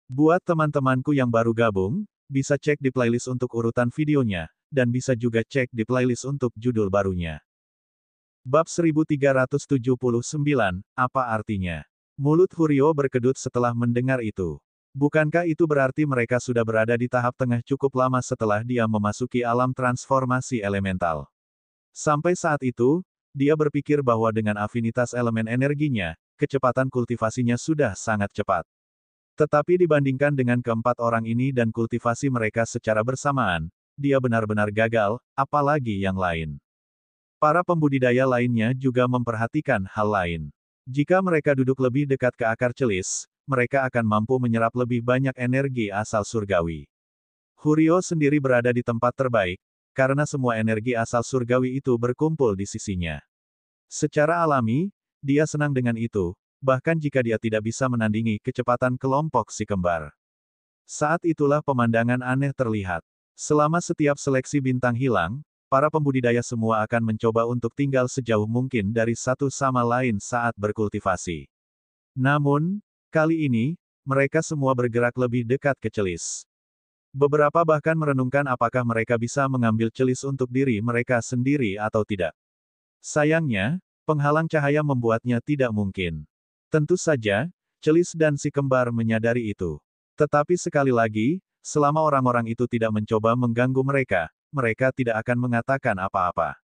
Buat teman-temanku yang baru gabung, bisa cek di playlist untuk urutan videonya, dan bisa juga cek di playlist untuk judul barunya. Bab 1379, apa artinya? Mulut Huryo berkedut setelah mendengar itu. Bukankah itu berarti mereka sudah berada di tahap tengah cukup lama setelah dia memasuki alam transformasi elemental? Sampai saat itu, dia berpikir bahwa dengan afinitas elemen energinya, kecepatan kultivasinya sudah sangat cepat. Tetapi dibandingkan dengan keempat orang ini dan kultivasi mereka secara bersamaan, dia benar-benar gagal, apalagi yang lain. Para pembudidaya lainnya juga memperhatikan hal lain. Jika mereka duduk lebih dekat ke akar celis, mereka akan mampu menyerap lebih banyak energi asal surgawi. Huryo sendiri berada di tempat terbaik, karena semua energi asal surgawi itu berkumpul di sisinya. Secara alami, dia senang dengan itu, bahkan jika dia tidak bisa menandingi kecepatan kelompok si kembar. Saat itulah pemandangan aneh terlihat. Selama setiap seleksi bintang hilang, para pembudidaya semua akan mencoba untuk tinggal sejauh mungkin dari satu sama lain saat berkultivasi. Namun, kali ini, mereka semua bergerak lebih dekat ke celis. Beberapa bahkan merenungkan apakah mereka bisa mengambil celis untuk diri mereka sendiri atau tidak. Sayangnya, penghalang cahaya membuatnya tidak mungkin. Tentu saja, celis dan si kembar menyadari itu. Tetapi sekali lagi, selama orang-orang itu tidak mencoba mengganggu mereka, mereka tidak akan mengatakan apa-apa.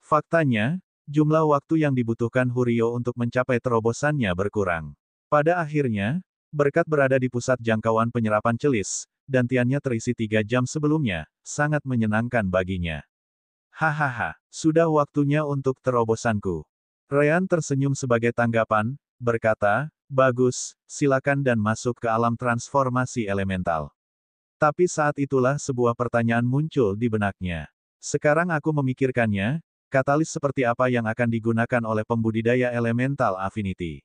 Faktanya, jumlah waktu yang dibutuhkan Huryo untuk mencapai terobosannya berkurang. Pada akhirnya, berkat berada di pusat jangkauan penyerapan celis, dantiannya terisi 3 jam sebelumnya, sangat menyenangkan baginya. Hahaha, sudah waktunya untuk terobosanku. Ryan tersenyum sebagai tanggapan, berkata, bagus, silakan dan masuk ke alam transformasi elemental. Tapi saat itulah sebuah pertanyaan muncul di benaknya. Sekarang aku memikirkannya, katalis seperti apa yang akan digunakan oleh pembudidaya elemental affinity.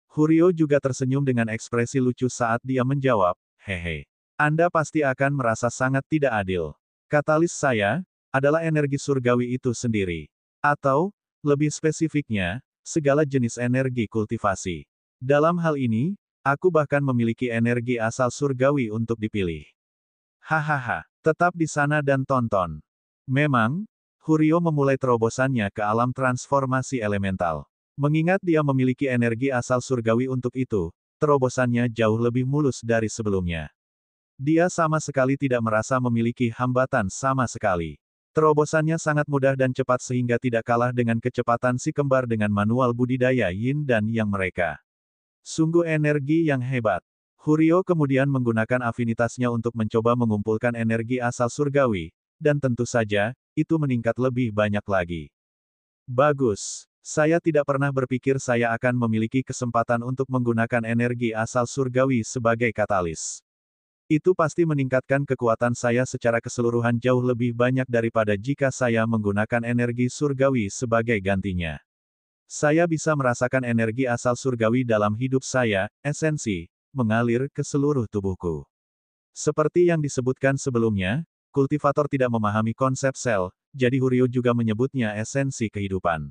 Huryo juga tersenyum dengan ekspresi lucu saat dia menjawab, hehe. Anda pasti akan merasa sangat tidak adil. Katalis saya, adalah energi surgawi itu sendiri. Atau, lebih spesifiknya, segala jenis energi kultivasi. Dalam hal ini, aku bahkan memiliki energi asal surgawi untuk dipilih. Hahaha, tetap di sana dan tonton. Memang, Huryo memulai terobosannya ke alam transformasi elemental. Mengingat dia memiliki energi asal surgawi untuk itu, terobosannya jauh lebih mulus dari sebelumnya. Dia sama sekali tidak merasa memiliki hambatan sama sekali. Terobosannya sangat mudah dan cepat sehingga tidak kalah dengan kecepatan si kembar dengan manual budidaya yin dan yang mereka. Sungguh energi yang hebat. Huryo kemudian menggunakan afinitasnya untuk mencoba mengumpulkan energi asal surgawi, dan tentu saja, itu meningkat lebih banyak lagi. Bagus. Saya tidak pernah berpikir saya akan memiliki kesempatan untuk menggunakan energi asal surgawi sebagai katalis. Itu pasti meningkatkan kekuatan saya secara keseluruhan jauh lebih banyak daripada jika saya menggunakan energi surgawi sebagai gantinya. Saya bisa merasakan energi asal surgawi dalam hidup saya, esensi, mengalir ke seluruh tubuhku. Seperti yang disebutkan sebelumnya, kultivator tidak memahami konsep sel, jadi Huryo juga menyebutnya esensi kehidupan.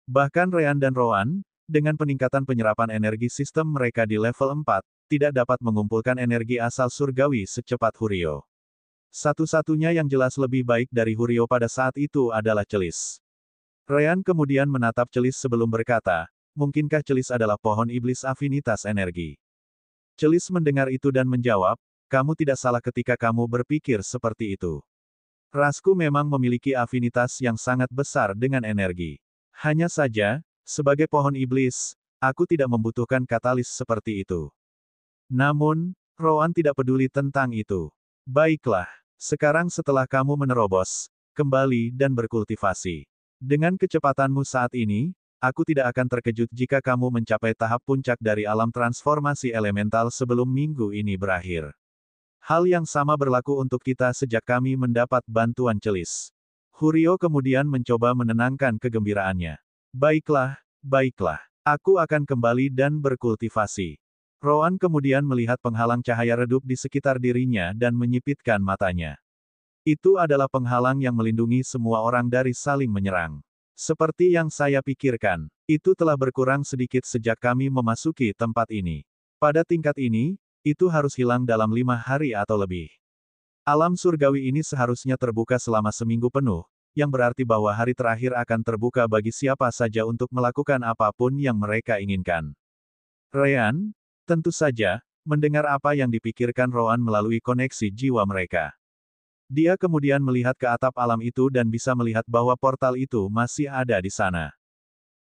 Bahkan Ryan dan Rowan, dengan peningkatan penyerapan energi sistem mereka di level 4, tidak dapat mengumpulkan energi asal surgawi secepat Huryo. Satu-satunya yang jelas lebih baik dari Huryo pada saat itu adalah celis. Ryan kemudian menatap celis sebelum berkata, mungkinkah celis adalah pohon iblis afinitas energi? Celis mendengar itu dan menjawab, kamu tidak salah ketika kamu berpikir seperti itu. Rasku memang memiliki afinitas yang sangat besar dengan energi. Hanya saja, sebagai pohon iblis, aku tidak membutuhkan katalis seperti itu. Namun, Rowan tidak peduli tentang itu. Baiklah, sekarang setelah kamu menerobos, kembali dan berkultivasi. Dengan kecepatanmu saat ini, aku tidak akan terkejut jika kamu mencapai tahap puncak dari alam transformasi elemental sebelum minggu ini berakhir. Hal yang sama berlaku untuk kita sejak kami mendapat bantuan celis. Huryo kemudian mencoba menenangkan kegembiraannya. Baiklah, baiklah. Aku akan kembali dan berkultivasi. Rowan kemudian melihat penghalang cahaya redup di sekitar dirinya dan menyipitkan matanya. Itu adalah penghalang yang melindungi semua orang dari saling menyerang. Seperti yang saya pikirkan, itu telah berkurang sedikit sejak kami memasuki tempat ini. Pada tingkat ini, Itu harus hilang dalam 5 hari atau lebih. Alam surgawi ini seharusnya terbuka selama seminggu penuh, yang berarti bahwa hari terakhir akan terbuka bagi siapa saja untuk melakukan apapun yang mereka inginkan. Ryan, tentu saja, mendengar apa yang dipikirkan Rowan melalui koneksi jiwa mereka. Dia kemudian melihat ke atap alam itu dan bisa melihat bahwa portal itu masih ada di sana.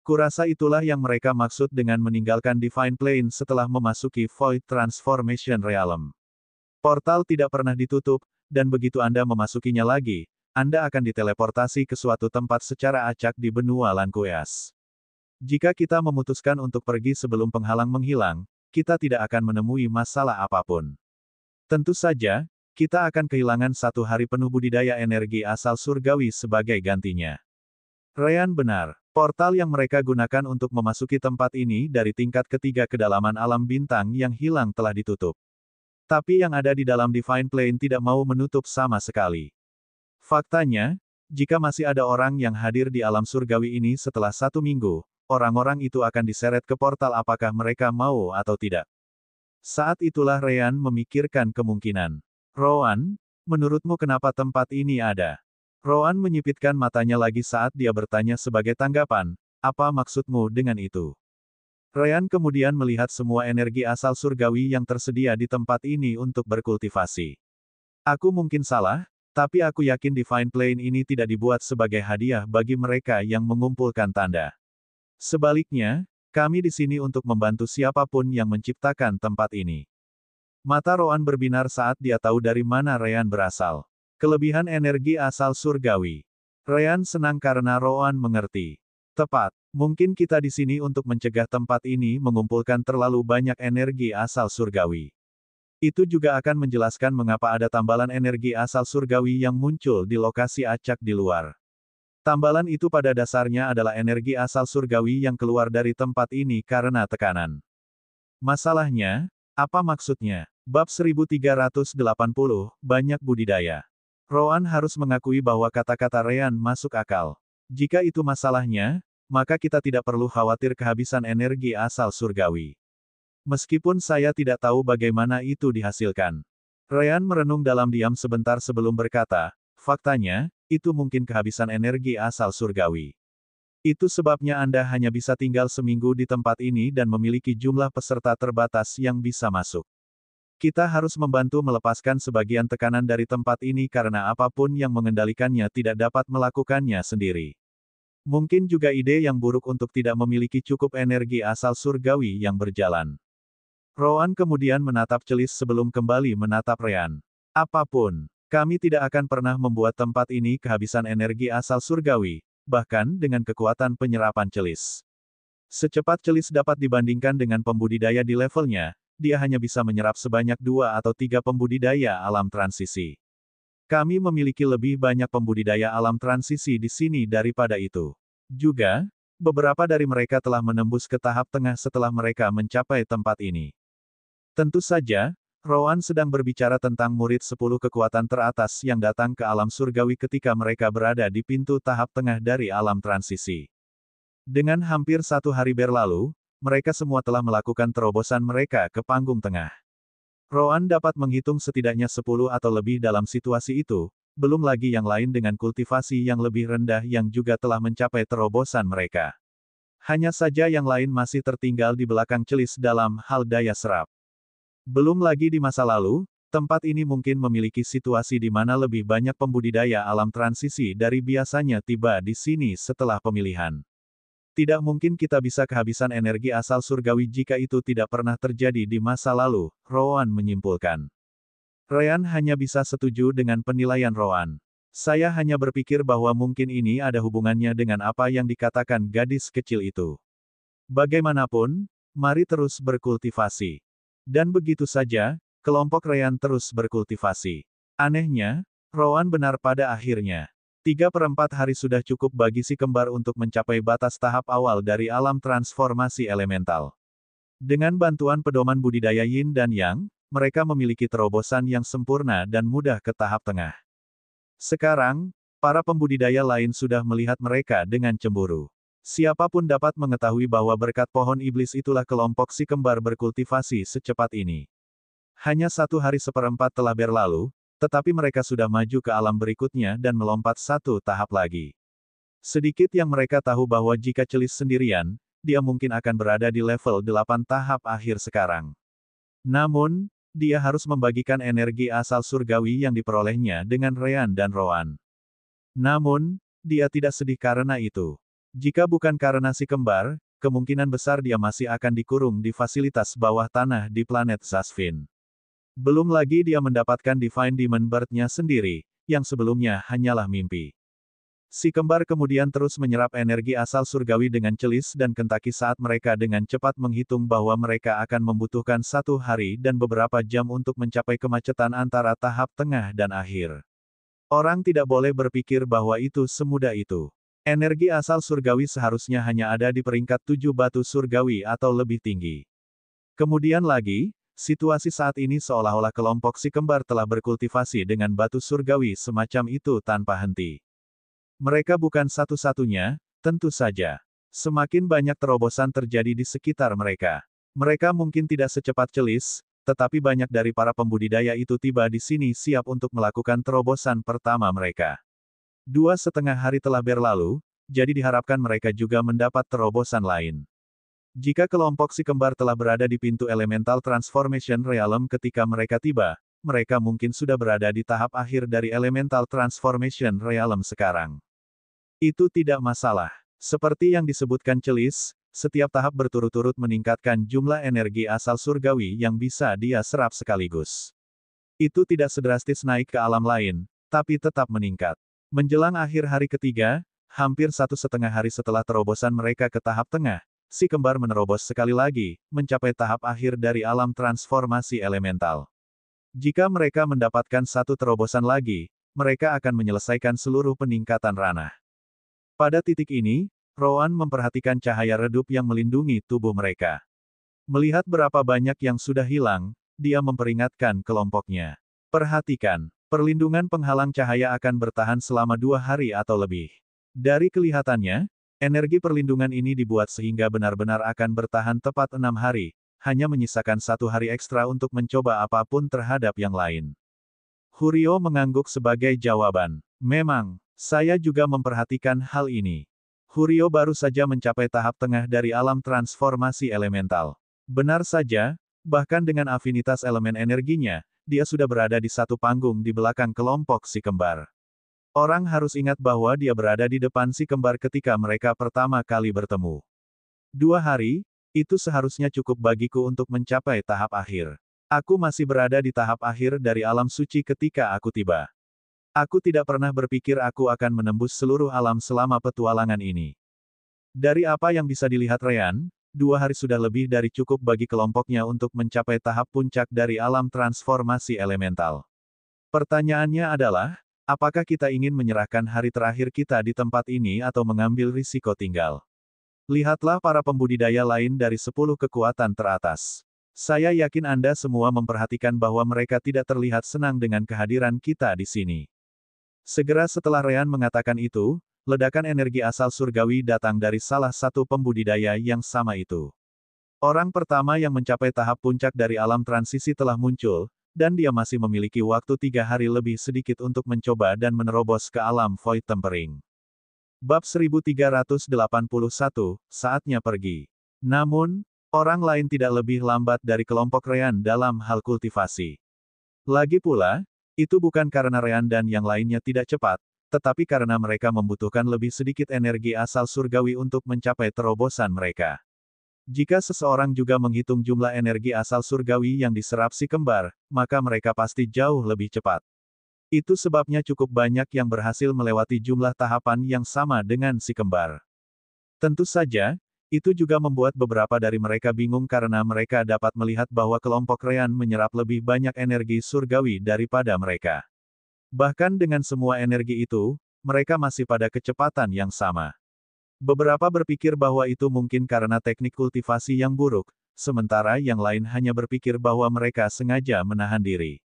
Kurasa itulah yang mereka maksud dengan meninggalkan Divine Plane setelah memasuki Void Transformation Realm. Portal tidak pernah ditutup, dan begitu Anda memasukinya lagi, Anda akan diteleportasi ke suatu tempat secara acak di benua Lankueas. Jika kita memutuskan untuk pergi sebelum penghalang menghilang, kita tidak akan menemui masalah apapun. Tentu saja, kita akan kehilangan 1 hari penuh budidaya energi asal surgawi sebagai gantinya. Ryan benar. Portal yang mereka gunakan untuk memasuki tempat ini dari tingkat ketiga kedalaman alam bintang yang hilang telah ditutup. Tapi yang ada di dalam Divine Plane tidak mau menutup sama sekali. Faktanya, jika masih ada orang yang hadir di alam surgawi ini setelah 1 minggu, orang-orang itu akan diseret ke portal apakah mereka mau atau tidak. Saat itulah Ryan memikirkan kemungkinan. Rowan, menurutmu kenapa tempat ini ada? Rowan menyipitkan matanya lagi saat dia bertanya sebagai tanggapan, apa maksudmu dengan itu? Ryan kemudian melihat semua energi asal surgawi yang tersedia di tempat ini untuk berkultivasi. Aku mungkin salah, tapi aku yakin Divine Plane ini tidak dibuat sebagai hadiah bagi mereka yang mengumpulkan tanda. Sebaliknya, kami di sini untuk membantu siapapun yang menciptakan tempat ini. Mata Rowan berbinar saat dia tahu dari mana Ryan berasal. Kelebihan energi asal surgawi. Ryan senang karena Rowan mengerti. Tepat. Mungkin kita di sini untuk mencegah tempat ini mengumpulkan terlalu banyak energi asal surgawi. Itu juga akan menjelaskan mengapa ada tambalan energi asal surgawi yang muncul di lokasi acak di luar. Tambalan itu pada dasarnya adalah energi asal surgawi yang keluar dari tempat ini karena tekanan. Masalahnya, apa maksudnya? Bab 1380, banyak budidaya. Rowan harus mengakui bahwa kata-kata Ryan masuk akal. Jika itu masalahnya, maka kita tidak perlu khawatir kehabisan energi asal surgawi. Meskipun saya tidak tahu bagaimana itu dihasilkan. Ryan merenung dalam diam sebentar sebelum berkata, faktanya, itu mungkin kehabisan energi asal surgawi. Itu sebabnya Anda hanya bisa tinggal seminggu di tempat ini dan memiliki jumlah peserta terbatas yang bisa masuk. Kita harus membantu melepaskan sebagian tekanan dari tempat ini karena apapun yang mengendalikannya tidak dapat melakukannya sendiri. Mungkin juga ide yang buruk untuk tidak memiliki cukup energi asal surgawi yang berjalan. Rowan kemudian menatap Celis sebelum kembali menatap Ryan. Apapun, kami tidak akan pernah membuat tempat ini kehabisan energi asal surgawi, bahkan dengan kekuatan penyerapan Celis. Secepat Celis dapat dibandingkan dengan pembudidaya di levelnya, dia hanya bisa menyerap sebanyak 2 atau 3 pembudidaya alam transisi. Kami memiliki lebih banyak pembudidaya alam transisi di sini daripada itu. Juga, beberapa dari mereka telah menembus ke tahap tengah setelah mereka mencapai tempat ini. Tentu saja, Rowan sedang berbicara tentang murid 10 kekuatan teratas yang datang ke alam surgawi ketika mereka berada di pintu tahap tengah dari alam transisi. Dengan hampir 1 hari berlalu, mereka semua telah melakukan terobosan mereka ke panggung tengah. Rowan dapat menghitung setidaknya 10 atau lebih dalam situasi itu, belum lagi yang lain dengan kultivasi yang lebih rendah yang juga telah mencapai terobosan mereka. Hanya saja yang lain masih tertinggal di belakang Celis dalam hal daya serap. Belum lagi di masa lalu, tempat ini mungkin memiliki situasi di mana lebih banyak pembudidaya alam transisi dari biasanya tiba di sini setelah pemilihan. Tidak mungkin kita bisa kehabisan energi asal surgawi jika itu tidak pernah terjadi di masa lalu, Rowan menyimpulkan. Ryan hanya bisa setuju dengan penilaian Rowan. Saya hanya berpikir bahwa mungkin ini ada hubungannya dengan apa yang dikatakan gadis kecil itu. Bagaimanapun, mari terus berkultivasi. Dan begitu saja, kelompok Ryan terus berkultivasi. Anehnya, Rowan benar pada akhirnya. 3/4 hari sudah cukup bagi si kembar untuk mencapai batas tahap awal dari alam transformasi elemental. Dengan bantuan pedoman budidaya Yin dan Yang, mereka memiliki terobosan yang sempurna dan mudah ke tahap tengah. Sekarang, para pembudidaya lain sudah melihat mereka dengan cemburu. Siapapun dapat mengetahui bahwa berkat pohon iblis itulah kelompok si kembar berkultivasi secepat ini. Hanya 1 hari 1/4 telah berlalu, tetapi mereka sudah maju ke alam berikutnya dan melompat 1 tahap lagi. Sedikit yang mereka tahu bahwa jika Celis sendirian, dia mungkin akan berada di level 8 tahap akhir sekarang. Namun, dia harus membagikan energi asal surgawi yang diperolehnya dengan Ryan dan Roan. Namun, dia tidak sedih karena itu. Jika bukan karena si kembar, kemungkinan besar dia masih akan dikurung di fasilitas bawah tanah di planet Zasvin. Belum lagi dia mendapatkan Divine Demon Bird-nya sendiri, yang sebelumnya hanyalah mimpi. Si kembar kemudian terus menyerap energi asal surgawi dengan Celis dan Kentaki saat mereka dengan cepat menghitung bahwa mereka akan membutuhkan 1 hari dan beberapa jam untuk mencapai kemacetan antara tahap tengah dan akhir. Orang tidak boleh berpikir bahwa itu semudah itu. Energi asal surgawi seharusnya hanya ada di peringkat 7 batu surgawi atau lebih tinggi. Kemudian lagi, situasi saat ini seolah-olah kelompok si kembar telah berkultivasi dengan batu surgawi semacam itu tanpa henti. Mereka bukan satu-satunya, tentu saja. Semakin banyak terobosan terjadi di sekitar mereka. Mereka mungkin tidak secepat Celis, tetapi banyak dari para pembudidaya itu tiba di sini siap untuk melakukan terobosan pertama mereka. 2,5 hari telah berlalu, jadi diharapkan mereka juga mendapat terobosan lain. Jika kelompok si kembar telah berada di pintu Elemental Transformation Realm ketika mereka tiba, mereka mungkin sudah berada di tahap akhir dari Elemental Transformation Realm sekarang. Itu tidak masalah. Seperti yang disebutkan Celis, setiap tahap berturut-turut meningkatkan jumlah energi asal surgawi yang bisa dia serap sekaligus. Itu tidak sedrastis naik ke alam lain, tapi tetap meningkat. Menjelang akhir hari ketiga, hampir 1,5 hari setelah terobosan mereka ke tahap tengah, si kembar menerobos sekali lagi, mencapai tahap akhir dari alam transformasi elemental. Jika mereka mendapatkan 1 terobosan lagi, mereka akan menyelesaikan seluruh peningkatan ranah. Pada titik ini, Roan memperhatikan cahaya redup yang melindungi tubuh mereka. Melihat berapa banyak yang sudah hilang, dia memperingatkan kelompoknya. Perhatikan, perlindungan penghalang cahaya akan bertahan selama 2 hari atau lebih. Dari kelihatannya, energi perlindungan ini dibuat sehingga benar-benar akan bertahan tepat 6 hari, hanya menyisakan 1 hari ekstra untuk mencoba apapun terhadap yang lain. Huryo mengangguk sebagai jawaban. Memang, saya juga memperhatikan hal ini. Huryo baru saja mencapai tahap tengah dari alam transformasi elemental. Benar saja, bahkan dengan afinitas elemen energinya, dia sudah berada di satu panggung di belakang kelompok si kembar. Orang harus ingat bahwa dia berada di depan si kembar ketika mereka pertama kali bertemu. 2 hari, itu seharusnya cukup bagiku untuk mencapai tahap akhir. Aku masih berada di tahap akhir dari alam suci ketika aku tiba. Aku tidak pernah berpikir aku akan menembus seluruh alam selama petualangan ini. Dari apa yang bisa dilihat Ryan, 2 hari sudah lebih dari cukup bagi kelompoknya untuk mencapai tahap puncak dari alam transformasi elemental. Pertanyaannya adalah, apakah kita ingin menyerahkan hari terakhir kita di tempat ini atau mengambil risiko tinggal? Lihatlah para pembudidaya lain dari 10 kekuatan teratas. Saya yakin Anda semua memperhatikan bahwa mereka tidak terlihat senang dengan kehadiran kita di sini. Segera setelah Ryan mengatakan itu, ledakan energi asal surgawi datang dari salah satu pembudidaya yang sama itu. Orang pertama yang mencapai tahap puncak dari alam transisi telah muncul, dan dia masih memiliki waktu 3 hari lebih sedikit untuk mencoba dan menerobos ke alam Void Tempering. Bab 1381, saatnya pergi. Namun, orang lain tidak lebih lambat dari kelompok Ryan dalam hal kultivasi. Lagi pula, itu bukan karena Ryan dan yang lainnya tidak cepat, tetapi karena mereka membutuhkan lebih sedikit energi asal surgawi untuk mencapai terobosan mereka. Jika seseorang juga menghitung jumlah energi asal surgawi yang diserap si kembar, maka mereka pasti jauh lebih cepat. Itu sebabnya cukup banyak yang berhasil melewati jumlah tahapan yang sama dengan si kembar. Tentu saja, itu juga membuat beberapa dari mereka bingung karena mereka dapat melihat bahwa kelompok Ryan menyerap lebih banyak energi surgawi daripada mereka. Bahkan dengan semua energi itu, mereka masih pada kecepatan yang sama. Beberapa berpikir bahwa itu mungkin karena teknik kultivasi yang buruk, sementara yang lain hanya berpikir bahwa mereka sengaja menahan diri.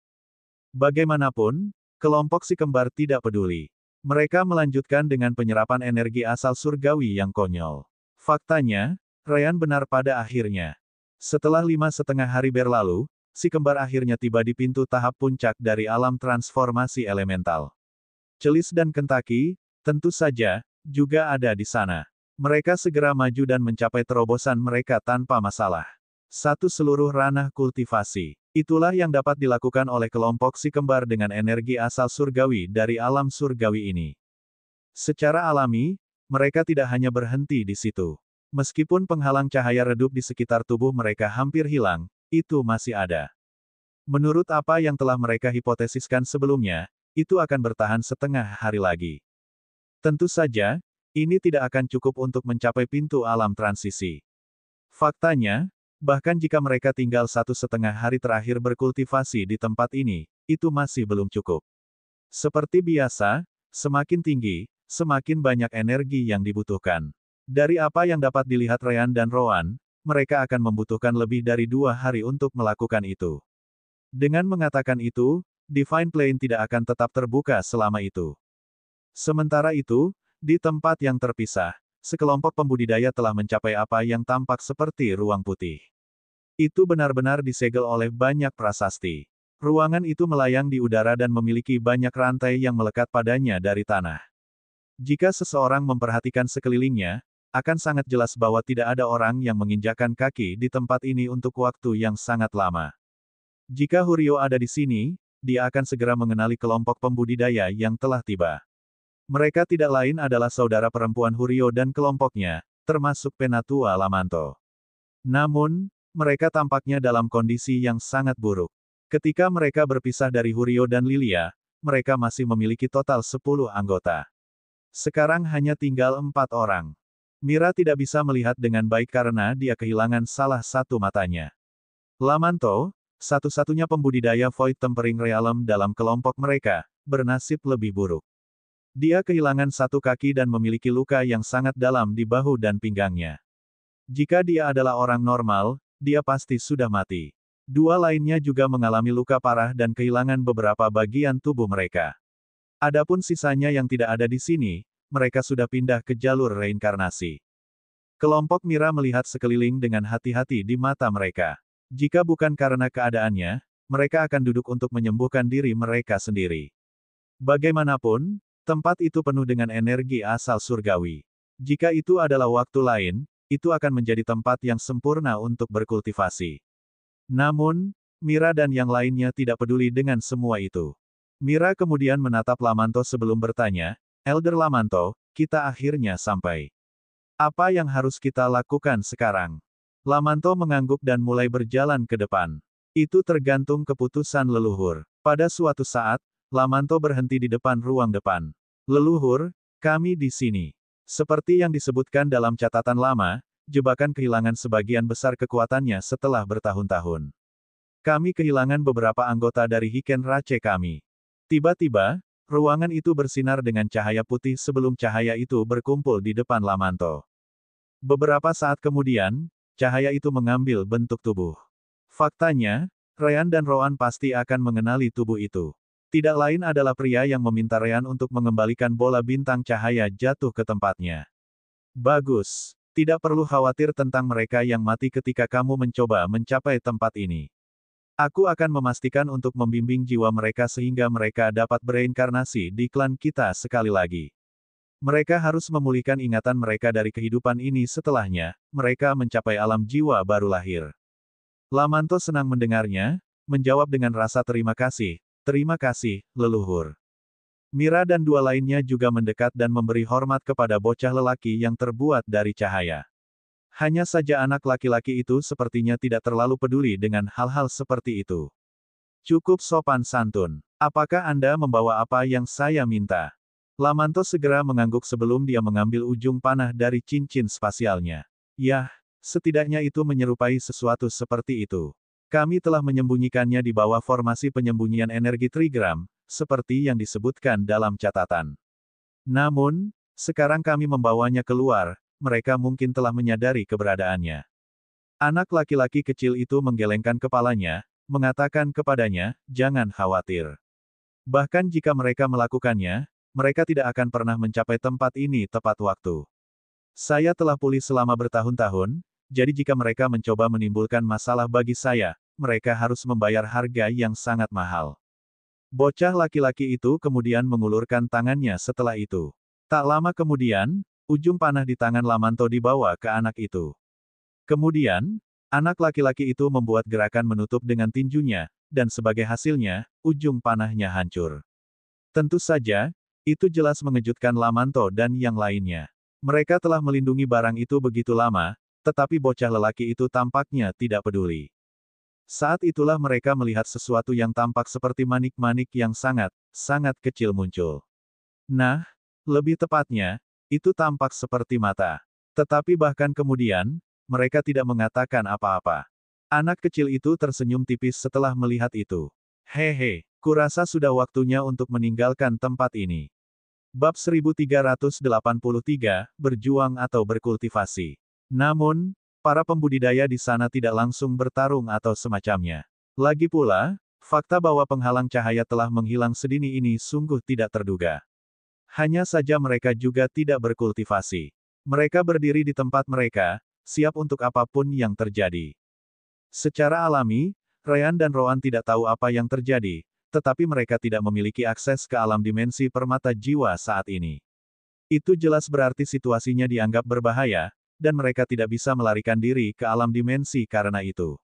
Bagaimanapun, kelompok si kembar tidak peduli. Mereka melanjutkan dengan penyerapan energi asal surgawi yang konyol. Faktanya, Ryan benar pada akhirnya. Setelah 5,5 hari berlalu, si kembar akhirnya tiba di pintu tahap puncak dari alam transformasi elemental. Celis dan Kentaki, tentu saja, juga ada di sana. Mereka segera maju dan mencapai terobosan mereka tanpa masalah. Satu seluruh ranah kultivasi. Itulah yang dapat dilakukan oleh kelompok si kembar dengan energi asal surgawi dari alam surgawi ini. Secara alami, mereka tidak hanya berhenti di situ. Meskipun penghalang cahaya redup di sekitar tubuh mereka hampir hilang, itu masih ada. Menurut apa yang telah mereka hipotesiskan sebelumnya, itu akan bertahan setengah hari lagi. Tentu saja, ini tidak akan cukup untuk mencapai pintu alam transisi. Faktanya, bahkan jika mereka tinggal 1,5 hari terakhir berkultivasi di tempat ini, itu masih belum cukup. Seperti biasa, semakin tinggi, semakin banyak energi yang dibutuhkan. Dari apa yang dapat dilihat Ryan dan Rowan, mereka akan membutuhkan lebih dari 2 hari untuk melakukan itu. Dengan mengatakan itu, Divine Plane tidak akan tetap terbuka selama itu. Sementara itu, di tempat yang terpisah, sekelompok pembudidaya telah mencapai apa yang tampak seperti ruang putih. Itu benar-benar disegel oleh banyak prasasti. Ruangan itu melayang di udara dan memiliki banyak rantai yang melekat padanya dari tanah. Jika seseorang memperhatikan sekelilingnya, akan sangat jelas bahwa tidak ada orang yang menginjakkan kaki di tempat ini untuk waktu yang sangat lama. Jika Huryo ada di sini, dia akan segera mengenali kelompok pembudidaya yang telah tiba. Mereka tidak lain adalah saudara perempuan Huryo dan kelompoknya, termasuk Penatua Lamanto. Namun, mereka tampaknya dalam kondisi yang sangat buruk. Ketika mereka berpisah dari Huryo dan Lilia, mereka masih memiliki total 10 anggota. Sekarang hanya tinggal 4 orang. Mira tidak bisa melihat dengan baik karena dia kehilangan salah satu matanya. Lamanto, satu-satunya pembudidaya Void Tempering Realm dalam kelompok mereka, bernasib lebih buruk. Dia kehilangan satu kaki dan memiliki luka yang sangat dalam di bahu dan pinggangnya. Jika dia adalah orang normal, dia pasti sudah mati. Dua lainnya juga mengalami luka parah dan kehilangan beberapa bagian tubuh mereka. Adapun sisanya yang tidak ada di sini, mereka sudah pindah ke jalur reinkarnasi. Kelompok Mira melihat sekeliling dengan hati-hati di mata mereka. Jika bukan karena keadaannya, mereka akan duduk untuk menyembuhkan diri mereka sendiri. Bagaimanapun, tempat itu penuh dengan energi asal surgawi. Jika itu adalah waktu lain, itu akan menjadi tempat yang sempurna untuk berkultivasi. Namun, Mira dan yang lainnya tidak peduli dengan semua itu. Mira kemudian menatap Lamanto sebelum bertanya, Elder Lamanto, kita akhirnya sampai. Apa yang harus kita lakukan sekarang? Lamanto mengangguk dan mulai berjalan ke depan. Itu tergantung keputusan leluhur. Pada suatu saat, Lamanto berhenti di depan ruang depan. Leluhur, kami di sini. Seperti yang disebutkan dalam catatan lama, jebakan kehilangan sebagian besar kekuatannya setelah bertahun-tahun. Kami kehilangan beberapa anggota dari Hiken Rache kami. Tiba-tiba, ruangan itu bersinar dengan cahaya putih sebelum cahaya itu berkumpul di depan Lamanto. Beberapa saat kemudian, cahaya itu mengambil bentuk tubuh. Faktanya, Ryan dan Rowan pasti akan mengenali tubuh itu. Tidak lain adalah pria yang meminta Ryan untuk mengembalikan bola bintang cahaya jatuh ke tempatnya. Bagus. Tidak perlu khawatir tentang mereka yang mati ketika kamu mencoba mencapai tempat ini. Aku akan memastikan untuk membimbing jiwa mereka sehingga mereka dapat bereinkarnasi di klan kita sekali lagi. Mereka harus memulihkan ingatan mereka dari kehidupan ini setelahnya, mereka mencapai alam jiwa baru lahir. Lamanto senang mendengarnya, menjawab dengan rasa terima kasih, leluhur. Mira dan dua lainnya juga mendekat dan memberi hormat kepada bocah lelaki yang terbuat dari cahaya. Hanya saja anak laki-laki itu sepertinya tidak terlalu peduli dengan hal-hal seperti itu. Cukup sopan santun. Apakah Anda membawa apa yang saya minta? Lamanto segera mengangguk sebelum dia mengambil ujung panah dari cincin spasialnya. Yah, setidaknya itu menyerupai sesuatu seperti itu. Kami telah menyembunyikannya di bawah formasi penyembunyian energi trigram, seperti yang disebutkan dalam catatan. Namun, sekarang kami membawanya keluar, mereka mungkin telah menyadari keberadaannya. Anak laki-laki kecil itu menggelengkan kepalanya, mengatakan kepadanya, jangan khawatir. Bahkan jika mereka melakukannya, mereka tidak akan pernah mencapai tempat ini tepat waktu. Saya telah pulih selama bertahun-tahun, jadi jika mereka mencoba menimbulkan masalah bagi saya, mereka harus membayar harga yang sangat mahal. Bocah laki-laki itu kemudian mengulurkan tangannya setelah itu. Tak lama kemudian, ujung panah di tangan Lamanto dibawa ke anak itu. Kemudian, anak laki-laki itu membuat gerakan menutup dengan tinjunya, dan sebagai hasilnya, ujung panahnya hancur. Tentu saja, itu jelas mengejutkan Lamanto dan yang lainnya. Mereka telah melindungi barang itu begitu lama, tetapi bocah lelaki itu tampaknya tidak peduli. Saat itulah mereka melihat sesuatu yang tampak seperti manik-manik yang sangat, sangat kecil muncul. Nah, lebih tepatnya, itu tampak seperti mata. Tetapi bahkan kemudian, mereka tidak mengatakan apa-apa. Anak kecil itu tersenyum tipis setelah melihat itu. Hehe, kurasa sudah waktunya untuk meninggalkan tempat ini. Bab 1383, Berjuang atau Berkultivasi. Namun, para pembudidaya di sana tidak langsung bertarung atau semacamnya. Lagi pula, fakta bahwa penghalang cahaya telah menghilang sedini ini sungguh tidak terduga. Hanya saja mereka juga tidak berkultivasi. Mereka berdiri di tempat mereka, siap untuk apapun yang terjadi. Secara alami, Ryan dan Roan tidak tahu apa yang terjadi, tetapi mereka tidak memiliki akses ke alam dimensi permata jiwa saat ini. Itu jelas berarti situasinya dianggap berbahaya, dan mereka tidak bisa melarikan diri ke alam dimensi karena itu.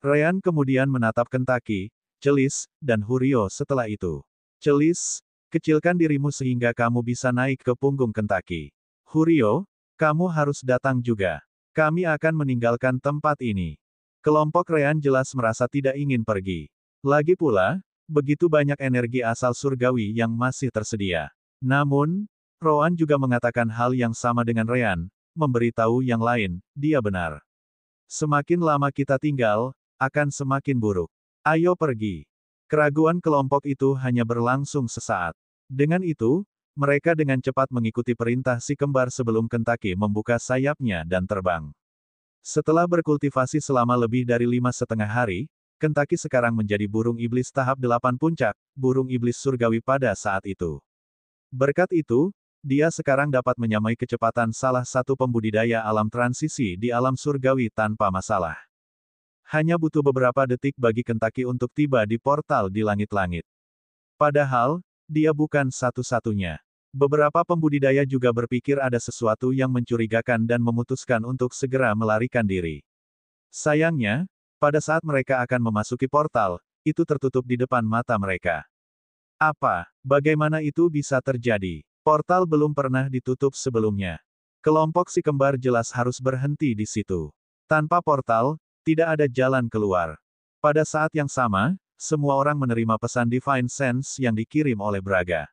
Ryan kemudian menatap Kentucky, Celis, dan Hurio setelah itu. Celis, kecilkan dirimu sehingga kamu bisa naik ke punggung Kentucky. Hurio, kamu harus datang juga. Kami akan meninggalkan tempat ini. Kelompok Ryan jelas merasa tidak ingin pergi. Lagi pula, begitu banyak energi asal surgawi yang masih tersedia. Namun, Roan juga mengatakan hal yang sama dengan Ryan, memberitahu yang lain, dia benar. Semakin lama kita tinggal, akan semakin buruk. Ayo pergi. Keraguan kelompok itu hanya berlangsung sesaat. Dengan itu, mereka dengan cepat mengikuti perintah si kembar sebelum Kentucky membuka sayapnya dan terbang. Setelah berkultivasi selama lebih dari 5,5 hari, Kentucky sekarang menjadi burung iblis tahap 8 puncak, burung iblis surgawi pada saat itu. Berkat itu, dia sekarang dapat menyamai kecepatan salah satu pembudidaya alam transisi di alam surgawi tanpa masalah. Hanya butuh beberapa detik bagi Kentucky untuk tiba di portal di langit-langit. Padahal, dia bukan satu-satunya. Beberapa pembudidaya juga berpikir ada sesuatu yang mencurigakan dan memutuskan untuk segera melarikan diri. Sayangnya, pada saat mereka akan memasuki portal, itu tertutup di depan mata mereka. Apa? Bagaimana itu bisa terjadi? Portal belum pernah ditutup sebelumnya. Kelompok si kembar jelas harus berhenti di situ. Tanpa portal, tidak ada jalan keluar. Pada saat yang sama, semua orang menerima pesan Divine Sense yang dikirim oleh Braga.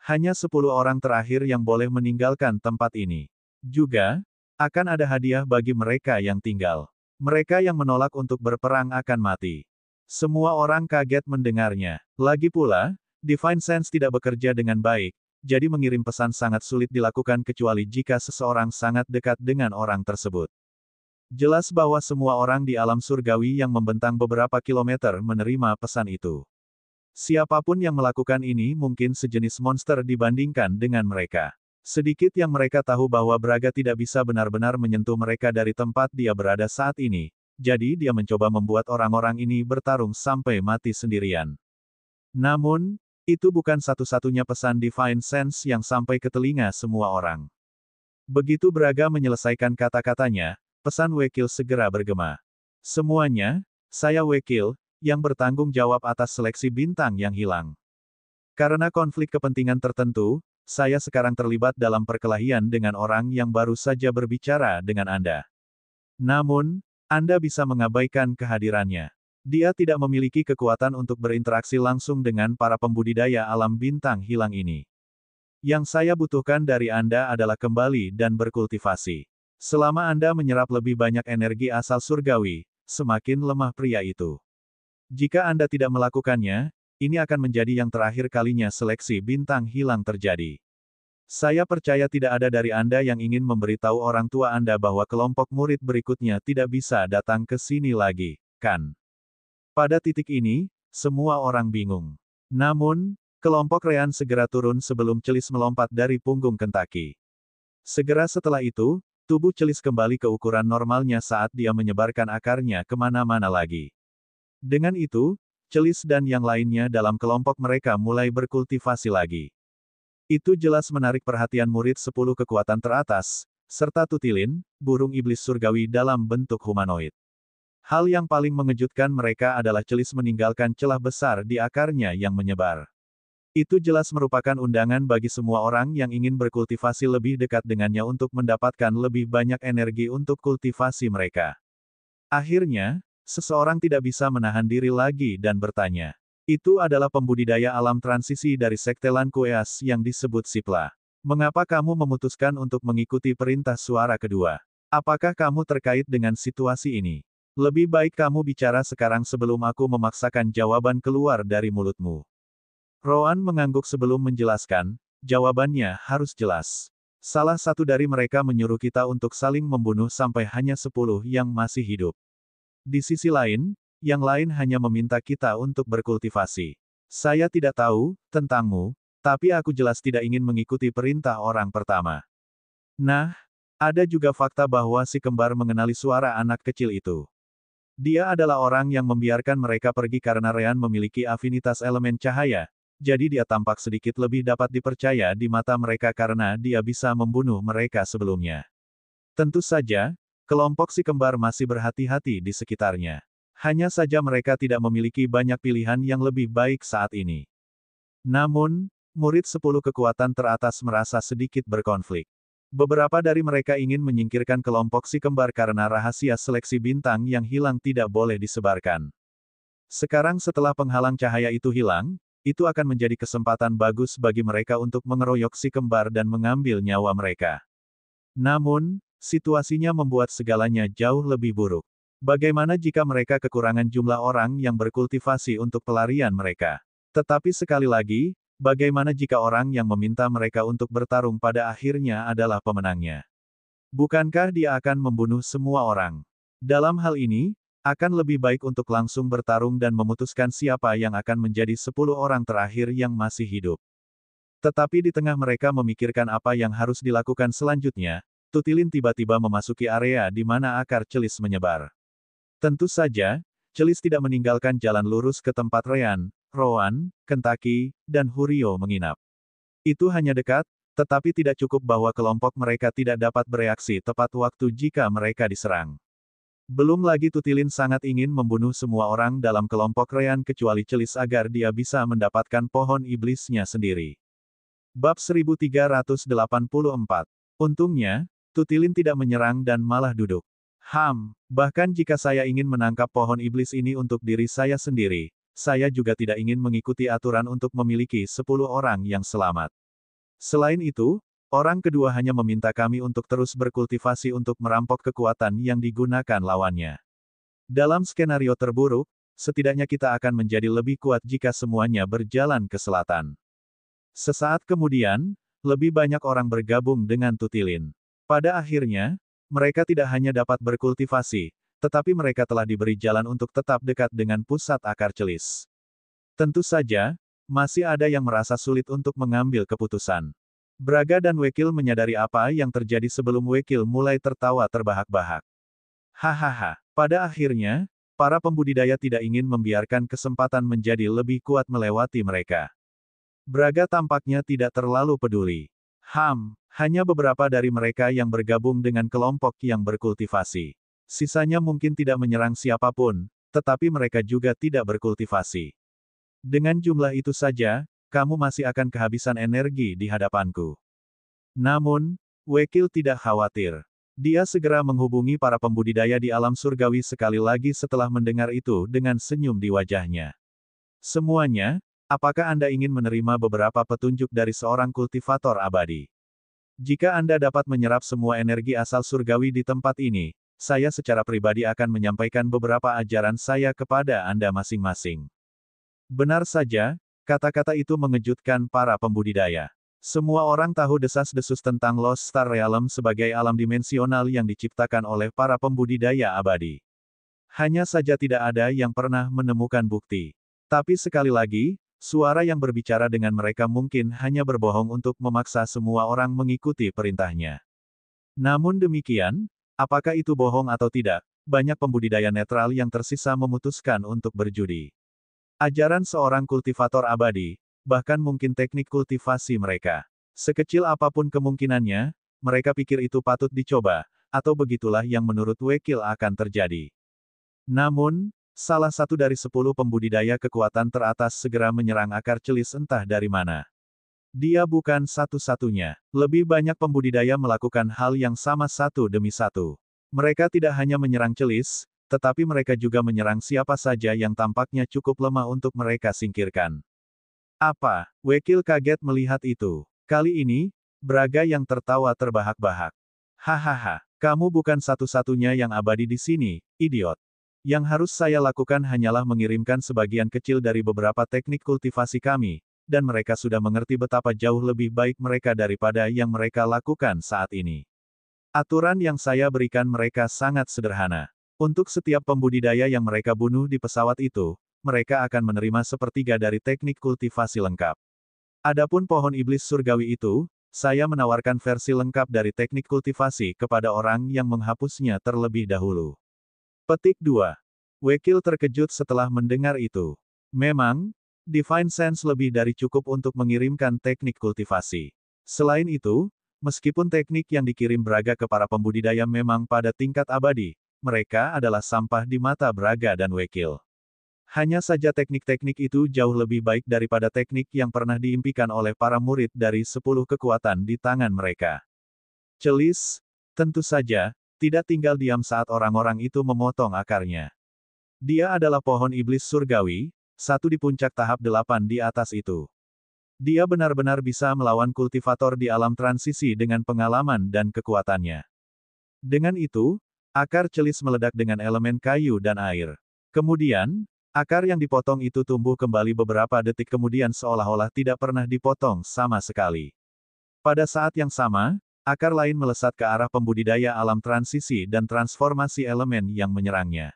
Hanya 10 orang terakhir yang boleh meninggalkan tempat ini. Juga, akan ada hadiah bagi mereka yang tinggal. Mereka yang menolak untuk berperang akan mati. Semua orang kaget mendengarnya. Lagi pula, Divine Sense tidak bekerja dengan baik, jadi mengirim pesan sangat sulit dilakukan kecuali jika seseorang sangat dekat dengan orang tersebut. Jelas bahwa semua orang di alam surgawi yang membentang beberapa kilometer menerima pesan itu. Siapapun yang melakukan ini mungkin sejenis monster dibandingkan dengan mereka. Sedikit yang mereka tahu bahwa Braga tidak bisa benar-benar menyentuh mereka dari tempat dia berada saat ini, jadi dia mencoba membuat orang-orang ini bertarung sampai mati sendirian. Namun, itu bukan satu-satunya pesan Divine Sense yang sampai ke telinga semua orang. Begitu Braga menyelesaikan kata-katanya, pesan Wekil segera bergema. Semuanya, saya Wekil, yang bertanggung jawab atas seleksi bintang yang hilang. Karena konflik kepentingan tertentu, saya sekarang terlibat dalam perkelahian dengan orang yang baru saja berbicara dengan Anda. Namun, Anda bisa mengabaikan kehadirannya. Dia tidak memiliki kekuatan untuk berinteraksi langsung dengan para pembudidaya alam bintang hilang ini. Yang saya butuhkan dari Anda adalah kembali dan berkultivasi. Selama Anda menyerap lebih banyak energi asal surgawi, semakin lemah pria itu. Jika Anda tidak melakukannya, ini akan menjadi yang terakhir kalinya seleksi bintang hilang terjadi. Saya percaya tidak ada dari Anda yang ingin memberitahu orang tua Anda bahwa kelompok murid berikutnya tidak bisa datang ke sini lagi, kan? Pada titik ini, semua orang bingung. Namun, kelompok Ryan segera turun sebelum Celis melompat dari punggung Kentucky. Segera setelah itu, tubuh Celis kembali ke ukuran normalnya saat dia menyebarkan akarnya kemana-mana lagi. Dengan itu, Celis dan yang lainnya dalam kelompok mereka mulai berkultivasi lagi. Itu jelas menarik perhatian murid 10 kekuatan teratas, serta Tutilin, burung iblis surgawi dalam bentuk humanoid. Hal yang paling mengejutkan mereka adalah Celis meninggalkan celah besar di akarnya yang menyebar. Itu jelas merupakan undangan bagi semua orang yang ingin berkultivasi lebih dekat dengannya untuk mendapatkan lebih banyak energi untuk kultivasi mereka. Akhirnya, seseorang tidak bisa menahan diri lagi dan bertanya. Itu adalah pembudidaya alam transisi dari Sekte Lan Kueas yang disebut Sipla. Mengapa kamu memutuskan untuk mengikuti perintah suara kedua? Apakah kamu terkait dengan situasi ini? Lebih baik kamu bicara sekarang sebelum aku memaksakan jawaban keluar dari mulutmu. Roan mengangguk sebelum menjelaskan, jawabannya harus jelas. Salah satu dari mereka menyuruh kita untuk saling membunuh sampai hanya 10 yang masih hidup. Di sisi lain, yang lain hanya meminta kita untuk berkultivasi. Saya tidak tahu tentangmu, tapi aku jelas tidak ingin mengikuti perintah orang pertama. Nah, ada juga fakta bahwa si kembar mengenali suara anak kecil itu. Dia adalah orang yang membiarkan mereka pergi karena Rean memiliki afinitas elemen cahaya, jadi dia tampak sedikit lebih dapat dipercaya di mata mereka karena dia bisa membunuh mereka sebelumnya. Tentu saja, kelompok si kembar masih berhati-hati di sekitarnya. Hanya saja mereka tidak memiliki banyak pilihan yang lebih baik saat ini. Namun, murid 10 kekuatan teratas merasa sedikit berkonflik. Beberapa dari mereka ingin menyingkirkan kelompok si kembar karena rahasia seleksi bintang yang hilang tidak boleh disebarkan. Sekarang setelah penghalang cahaya itu hilang, itu akan menjadi kesempatan bagus bagi mereka untuk mengeroyok si kembar dan mengambil nyawa mereka. Namun, situasinya membuat segalanya jauh lebih buruk. Bagaimana jika mereka kekurangan jumlah orang yang berkultivasi untuk pelarian mereka? Tetapi sekali lagi, bagaimana jika orang yang meminta mereka untuk bertarung pada akhirnya adalah pemenangnya? Bukankah dia akan membunuh semua orang? Dalam hal ini, akan lebih baik untuk langsung bertarung dan memutuskan siapa yang akan menjadi 10 orang terakhir yang masih hidup. Tetapi di tengah mereka memikirkan apa yang harus dilakukan selanjutnya, Tutilin tiba-tiba memasuki area di mana akar Celis menyebar. Tentu saja, Celis tidak meninggalkan jalan lurus ke tempat Rean, Roan, Kentucky, dan Hurio menginap. Itu hanya dekat, tetapi tidak cukup bahwa kelompok mereka tidak dapat bereaksi tepat waktu jika mereka diserang. Belum lagi Tutilin sangat ingin membunuh semua orang dalam kelompok Rean kecuali Celis agar dia bisa mendapatkan pohon iblisnya sendiri. Bab 1384. Untungnya, Tutilin tidak menyerang dan malah duduk. Bahkan jika saya ingin menangkap pohon iblis ini untuk diri saya sendiri, saya juga tidak ingin mengikuti aturan untuk memiliki 10 orang yang selamat. Selain itu, orang kedua hanya meminta kami untuk terus berkultivasi untuk merampok kekuatan yang digunakan lawannya. Dalam skenario terburuk, setidaknya kita akan menjadi lebih kuat jika semuanya berjalan ke selatan. Sesaat kemudian, lebih banyak orang bergabung dengan Tutilin. Pada akhirnya, mereka tidak hanya dapat berkultivasi, tetapi mereka telah diberi jalan untuk tetap dekat dengan pusat akar Celis. Tentu saja, masih ada yang merasa sulit untuk mengambil keputusan. Braga dan Wakil menyadari apa yang terjadi sebelum Wakil mulai tertawa terbahak-bahak. Hahaha, pada akhirnya, para pembudidaya tidak ingin membiarkan kesempatan menjadi lebih kuat melewati mereka. Braga tampaknya tidak terlalu peduli. Hanya beberapa dari mereka yang bergabung dengan kelompok yang berkultivasi. Sisanya mungkin tidak menyerang siapapun, tetapi mereka juga tidak berkultivasi. Dengan jumlah itu saja, kamu masih akan kehabisan energi di hadapanku. Namun, Wakil tidak khawatir. Dia segera menghubungi para pembudidaya di alam surgawi sekali lagi setelah mendengar itu dengan senyum di wajahnya. Semuanya, apakah Anda ingin menerima beberapa petunjuk dari seorang kultivator abadi? Jika Anda dapat menyerap semua energi asal surgawi di tempat ini, saya secara pribadi akan menyampaikan beberapa ajaran saya kepada Anda masing-masing. Benar saja, kata-kata itu mengejutkan para pembudidaya. Semua orang tahu desas-desus tentang Lost Star Realm sebagai alam dimensional yang diciptakan oleh para pembudidaya abadi. Hanya saja tidak ada yang pernah menemukan bukti. Tapi sekali lagi, suara yang berbicara dengan mereka mungkin hanya berbohong untuk memaksa semua orang mengikuti perintahnya. Namun demikian, apakah itu bohong atau tidak, banyak pembudidaya netral yang tersisa memutuskan untuk berjudi. Ajaran seorang kultivator abadi, bahkan mungkin teknik kultivasi mereka. Sekecil apapun kemungkinannya, mereka pikir itu patut dicoba, atau begitulah yang menurut Wakil akan terjadi. Namun, salah satu dari 10 pembudidaya kekuatan teratas segera menyerang akar celis entah dari mana. Dia bukan satu-satunya. Lebih banyak pembudidaya melakukan hal yang sama satu demi satu. Mereka tidak hanya menyerang celis, tetapi mereka juga menyerang siapa saja yang tampaknya cukup lemah untuk mereka singkirkan. Apa? Wakil kaget melihat itu. Kali ini, Braga yang tertawa terbahak-bahak. Hahaha, kamu bukan satu-satunya yang abadi di sini, idiot. Yang harus saya lakukan hanyalah mengirimkan sebagian kecil dari beberapa teknik kultivasi kami, dan mereka sudah mengerti betapa jauh lebih baik mereka daripada yang mereka lakukan saat ini. Aturan yang saya berikan mereka sangat sederhana. Untuk setiap pembudidaya yang mereka bunuh di pesawat itu, mereka akan menerima sepertiga dari teknik kultivasi lengkap. Adapun pohon iblis surgawi itu, saya menawarkan versi lengkap dari teknik kultivasi kepada orang yang menghapusnya terlebih dahulu. Petik 2. Wakil terkejut setelah mendengar itu. Memang, Divine Sense lebih dari cukup untuk mengirimkan teknik kultivasi. Selain itu, meskipun teknik yang dikirim Braga ke para pembudidaya memang pada tingkat abadi, mereka adalah sampah di mata Braga dan Wakil. Hanya saja teknik-teknik itu jauh lebih baik daripada teknik yang pernah diimpikan oleh para murid dari 10 kekuatan di tangan mereka. Celis, tentu saja, tidak tinggal diam saat orang-orang itu memotong akarnya. Dia adalah pohon iblis surgawi, satu di puncak tahap 8 di atas itu. Dia benar-benar bisa melawan kultivator di alam transisi dengan pengalaman dan kekuatannya. Dengan itu, akar celis meledak dengan elemen kayu dan air. Kemudian, akar yang dipotong itu tumbuh kembali beberapa detik kemudian seolah-olah tidak pernah dipotong sama sekali. Pada saat yang sama, akar lain melesat ke arah pembudidaya alam transisi dan transformasi elemen yang menyerangnya.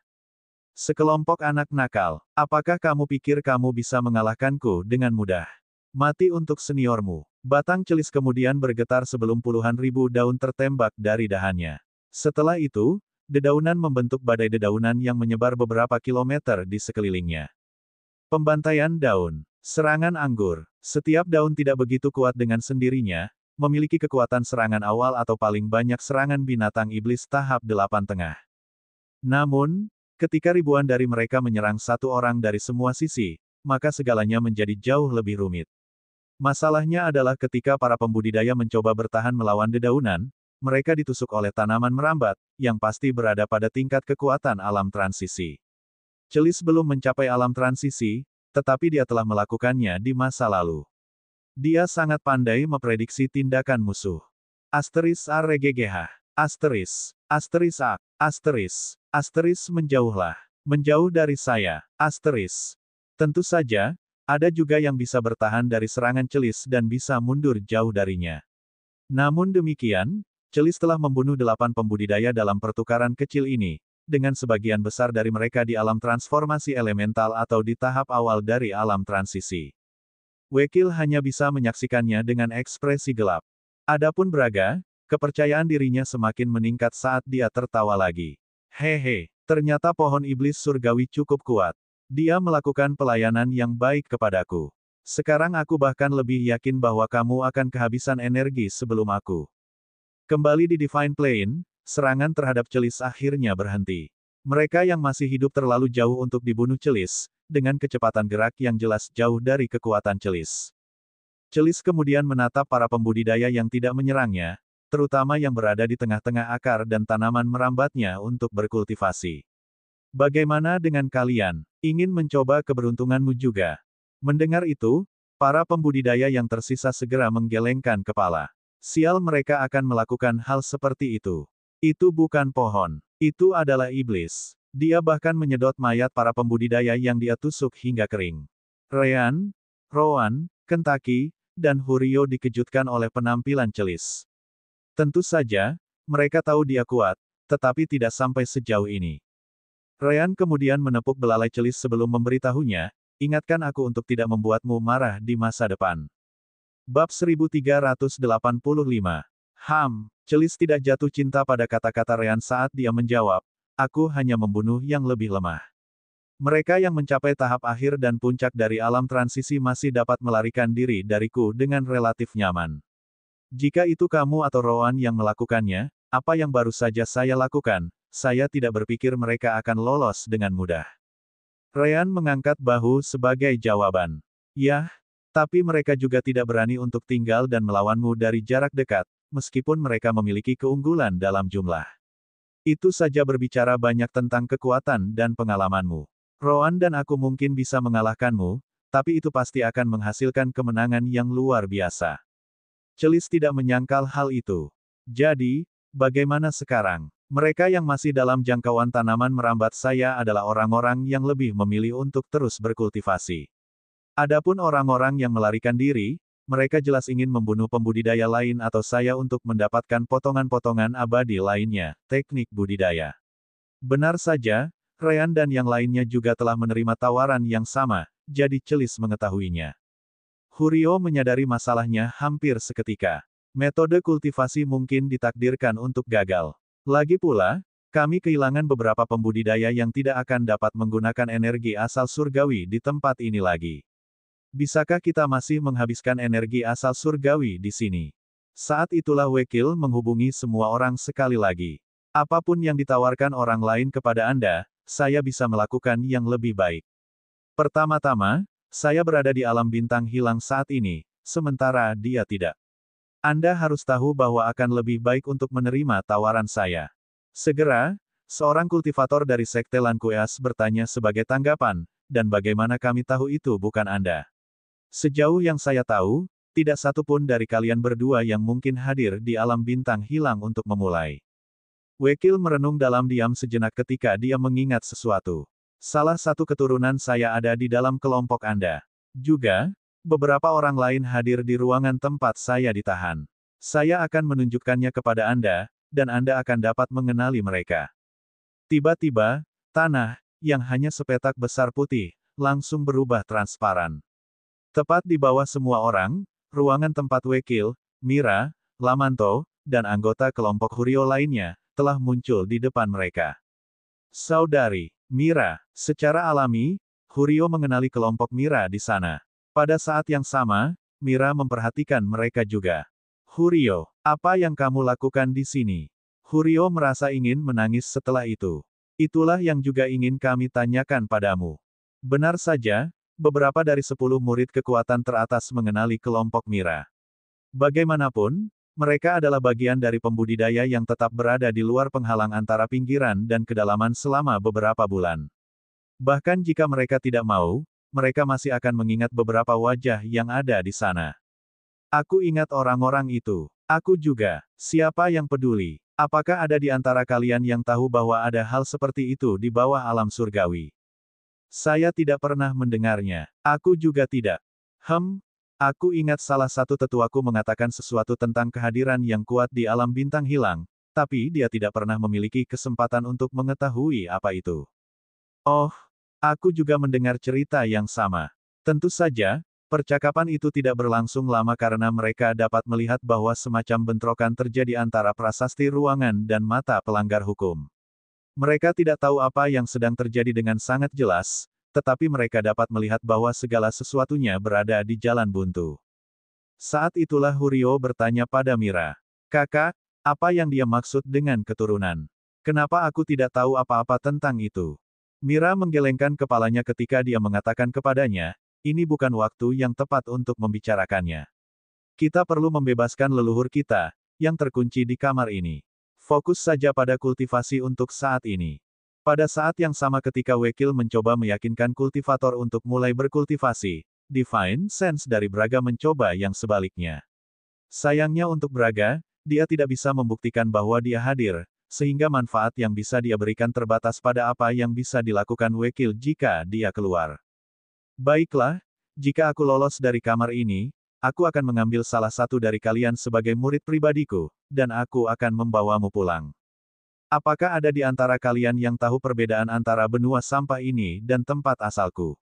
Sekelompok anak nakal, apakah kamu pikir kamu bisa mengalahkanku dengan mudah? Mati untuk seniormu. Batang celis kemudian bergetar sebelum puluhan ribu daun tertembak dari dahannya. Setelah itu, dedaunan membentuk badai dedaunan yang menyebar beberapa kilometer di sekelilingnya. Pembantaian daun. Serangan anggur. Setiap daun tidak begitu kuat dengan sendirinya, memiliki kekuatan serangan awal atau paling banyak serangan binatang iblis tahap 8 tengah. Namun, ketika ribuan dari mereka menyerang satu orang dari semua sisi, maka segalanya menjadi jauh lebih rumit. Masalahnya adalah ketika para pembudidaya mencoba bertahan melawan dedaunan, mereka ditusuk oleh tanaman merambat, yang pasti berada pada tingkat kekuatan alam transisi. Celis belum mencapai alam transisi, tetapi dia telah melakukannya di masa lalu. Dia sangat pandai memprediksi tindakan musuh. Asteris RGGH. Asteris. Asteris A. Asteris. Asteris menjauhlah. Menjauh dari saya. Asteris. Tentu saja, ada juga yang bisa bertahan dari serangan celis dan bisa mundur jauh darinya. Namun demikian, celis telah membunuh 8 pembudidaya dalam pertukaran kecil ini, dengan sebagian besar dari mereka di alam transformasi elemental atau di tahap awal dari alam transisi. Wakil hanya bisa menyaksikannya dengan ekspresi gelap. Adapun Braga, kepercayaan dirinya semakin meningkat saat dia tertawa lagi. Hehe, ternyata pohon iblis surgawi cukup kuat. Dia melakukan pelayanan yang baik kepadaku. Sekarang aku bahkan lebih yakin bahwa kamu akan kehabisan energi sebelum aku. Kembali di Divine Plane, serangan terhadap celis akhirnya berhenti. Mereka yang masih hidup terlalu jauh untuk dibunuh celis, dengan kecepatan gerak yang jelas jauh dari kekuatan celis. Celis kemudian menatap para pembudidaya yang tidak menyerangnya, terutama yang berada di tengah-tengah akar dan tanaman merambatnya untuk berkultivasi. Bagaimana dengan kalian? Ingin mencoba keberuntunganmu juga? Mendengar itu, para pembudidaya yang tersisa segera menggelengkan kepala. Sial, mereka akan melakukan hal seperti itu. Itu bukan pohon. Itu adalah iblis. Dia bahkan menyedot mayat para pembudidaya yang dia tusuk hingga kering. Ryan, Rowan, Kentucky, dan Hurio dikejutkan oleh penampilan celis. Tentu saja, mereka tahu dia kuat, tetapi tidak sampai sejauh ini. Ryan kemudian menepuk belalai celis sebelum memberitahunya, ingatkan aku untuk tidak membuatmu marah di masa depan. Bab 1385. Celis tidak jatuh cinta pada kata-kata Ryan saat dia menjawab, aku hanya membunuh yang lebih lemah. Mereka yang mencapai tahap akhir dan puncak dari alam transisi masih dapat melarikan diri dariku dengan relatif nyaman. Jika itu kamu atau Rowan yang melakukannya, apa yang baru saja saya lakukan, saya tidak berpikir mereka akan lolos dengan mudah. Ryan mengangkat bahu sebagai jawaban. Yah, tapi mereka juga tidak berani untuk tinggal dan melawanmu dari jarak dekat, meskipun mereka memiliki keunggulan dalam jumlah. Itu saja berbicara banyak tentang kekuatan dan pengalamanmu. Rowan dan aku mungkin bisa mengalahkanmu, tapi itu pasti akan menghasilkan kemenangan yang luar biasa. Celis tidak menyangkal hal itu. Jadi, bagaimana sekarang? Mereka yang masih dalam jangkauan tanaman merambat saya adalah orang-orang yang lebih memilih untuk terus berkultivasi. Adapun orang-orang yang melarikan diri, mereka jelas ingin membunuh pembudidaya lain atau saya untuk mendapatkan potongan-potongan abadi lainnya, teknik budidaya. Benar saja, Ryan dan yang lainnya juga telah menerima tawaran yang sama, jadi Celis mengetahuinya. Huryo menyadari masalahnya hampir seketika. Metode kultivasi mungkin ditakdirkan untuk gagal. Lagi pula, kami kehilangan beberapa pembudidaya yang tidak akan dapat menggunakan energi asal surgawi di tempat ini lagi. Bisakah kita masih menghabiskan energi asal surgawi di sini? Saat itulah Wakil menghubungi semua orang sekali lagi. Apapun yang ditawarkan orang lain kepada Anda, saya bisa melakukan yang lebih baik. Pertama-tama, saya berada di alam bintang hilang saat ini, sementara dia tidak. Anda harus tahu bahwa akan lebih baik untuk menerima tawaran saya. Segera, seorang kultivator dari Sekte Lankueas bertanya sebagai tanggapan, dan bagaimana kami tahu itu bukan Anda? Sejauh yang saya tahu, tidak satu pun dari kalian berdua yang mungkin hadir di alam bintang hilang untuk memulai. Wakil merenung dalam diam sejenak ketika dia mengingat sesuatu. Salah satu keturunan saya ada di dalam kelompok Anda. Juga, beberapa orang lain hadir di ruangan tempat saya ditahan. Saya akan menunjukkannya kepada Anda, dan Anda akan dapat mengenali mereka. Tiba-tiba, tanah, yang hanya sepetak besar putih, langsung berubah transparan. Tepat di bawah semua orang, ruangan tempat Wakil, Mira, Lamanto, dan anggota kelompok Huryo lainnya, telah muncul di depan mereka. Saudari Mira, secara alami, Huryo mengenali kelompok Mira di sana. Pada saat yang sama, Mira memperhatikan mereka juga. Huryo, apa yang kamu lakukan di sini? Huryo merasa ingin menangis setelah itu. Itulah yang juga ingin kami tanyakan padamu. Benar saja, beberapa dari 10 murid kekuatan teratas mengenali kelompok Mira. Bagaimanapun, mereka adalah bagian dari pembudidaya yang tetap berada di luar penghalang antara pinggiran dan kedalaman selama beberapa bulan. Bahkan jika mereka tidak mau, mereka masih akan mengingat beberapa wajah yang ada di sana. Aku ingat orang-orang itu. Aku juga. Siapa yang peduli? Apakah ada di antara kalian yang tahu bahwa ada hal seperti itu di bawah alam surgawi? Saya tidak pernah mendengarnya. Aku juga tidak. Aku ingat salah satu tetuaku mengatakan sesuatu tentang kehadiran yang kuat di alam bintang hilang, tapi dia tidak pernah memiliki kesempatan untuk mengetahui apa itu. Oh, aku juga mendengar cerita yang sama. Tentu saja, percakapan itu tidak berlangsung lama karena mereka dapat melihat bahwa semacam bentrokan terjadi antara prasasti ruangan dan mata pelanggar hukum. Mereka tidak tahu apa yang sedang terjadi dengan sangat jelas, tetapi mereka dapat melihat bahwa segala sesuatunya berada di jalan buntu. Saat itulah Huryo bertanya pada Mira. Kakak, apa yang dia maksud dengan keturunan? Kenapa aku tidak tahu apa-apa tentang itu? Mira menggelengkan kepalanya ketika dia mengatakan kepadanya, ini bukan waktu yang tepat untuk membicarakannya. Kita perlu membebaskan leluhur kita, yang terkunci di kamar ini. Fokus saja pada kultivasi untuk saat ini. Pada saat yang sama ketika Wakil mencoba meyakinkan kultivator untuk mulai berkultivasi, Divine Sense dari Braga mencoba yang sebaliknya. Sayangnya untuk Braga, dia tidak bisa membuktikan bahwa dia hadir, sehingga manfaat yang bisa dia berikan terbatas pada apa yang bisa dilakukan Wakil jika dia keluar. Baiklah, jika aku lolos dari kamar ini, aku akan mengambil salah satu dari kalian sebagai murid pribadiku, dan aku akan membawamu pulang. Apakah ada di antara kalian yang tahu perbedaan antara benua sampah ini dan tempat asalku?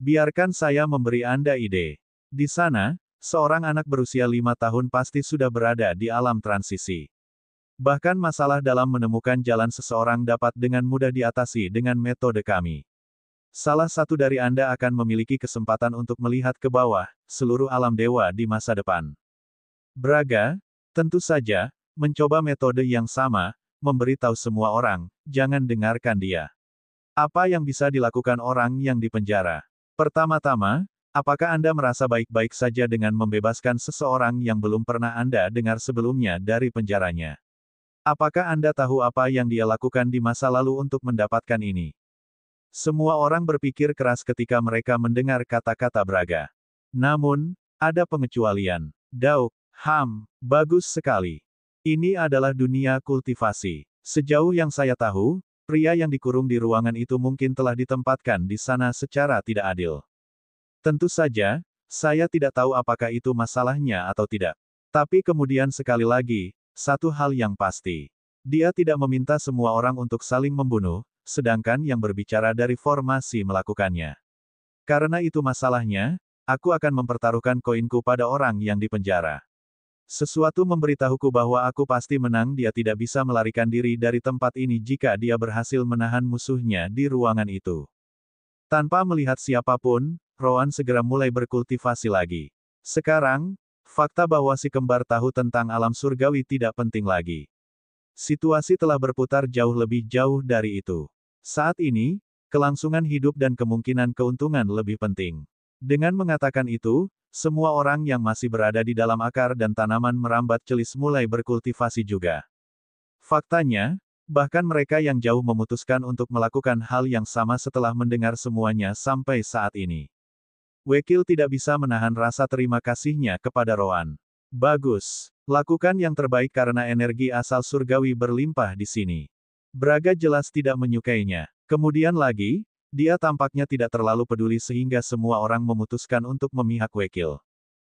Biarkan saya memberi Anda ide. Di sana, seorang anak berusia 5 tahun pasti sudah berada di alam transisi. Bahkan masalah dalam menemukan jalan seseorang dapat dengan mudah diatasi dengan metode kami. Salah satu dari Anda akan memiliki kesempatan untuk melihat ke bawah, seluruh alam dewa di masa depan. Braga, tentu saja, mencoba metode yang sama, memberitahu semua orang, jangan dengarkan dia. Apa yang bisa dilakukan orang yang dipenjara? Pertama-tama, apakah Anda merasa baik-baik saja dengan membebaskan seseorang yang belum pernah Anda dengar sebelumnya dari penjaranya? Apakah Anda tahu apa yang dia lakukan di masa lalu untuk mendapatkan ini? Semua orang berpikir keras ketika mereka mendengar kata-kata Braga. Namun, ada pengecualian. Dauk, bagus sekali. Ini adalah dunia kultivasi. Sejauh yang saya tahu, pria yang dikurung di ruangan itu mungkin telah ditempatkan di sana secara tidak adil. Tentu saja, saya tidak tahu apakah itu masalahnya atau tidak. Tapi kemudian sekali lagi, satu hal yang pasti. Dia tidak meminta semua orang untuk saling membunuh, sedangkan yang berbicara dari formasi melakukannya. Karena itu masalahnya, aku akan mempertaruhkan koinku pada orang yang dipenjara. Sesuatu memberitahuku bahwa aku pasti menang. Dia tidak bisa melarikan diri dari tempat ini jika dia berhasil menahan musuhnya di ruangan itu. Tanpa melihat siapapun, Rowan segera mulai berkultivasi lagi. Sekarang, fakta bahwa si kembar tahu tentang alam surgawi tidak penting lagi. Situasi telah berputar jauh lebih jauh dari itu. Saat ini, kelangsungan hidup dan kemungkinan keuntungan lebih penting. Dengan mengatakan itu, semua orang yang masih berada di dalam akar dan tanaman merambat celis mulai berkultivasi juga. Faktanya, bahkan mereka yang jauh memutuskan untuk melakukan hal yang sama setelah mendengar semuanya sampai saat ini. Wakil tidak bisa menahan rasa terima kasihnya kepada Rowan. Bagus. Lakukan yang terbaik karena energi asal surgawi berlimpah di sini. Braga jelas tidak menyukainya. Kemudian lagi, dia tampaknya tidak terlalu peduli sehingga semua orang memutuskan untuk memihak Wakil.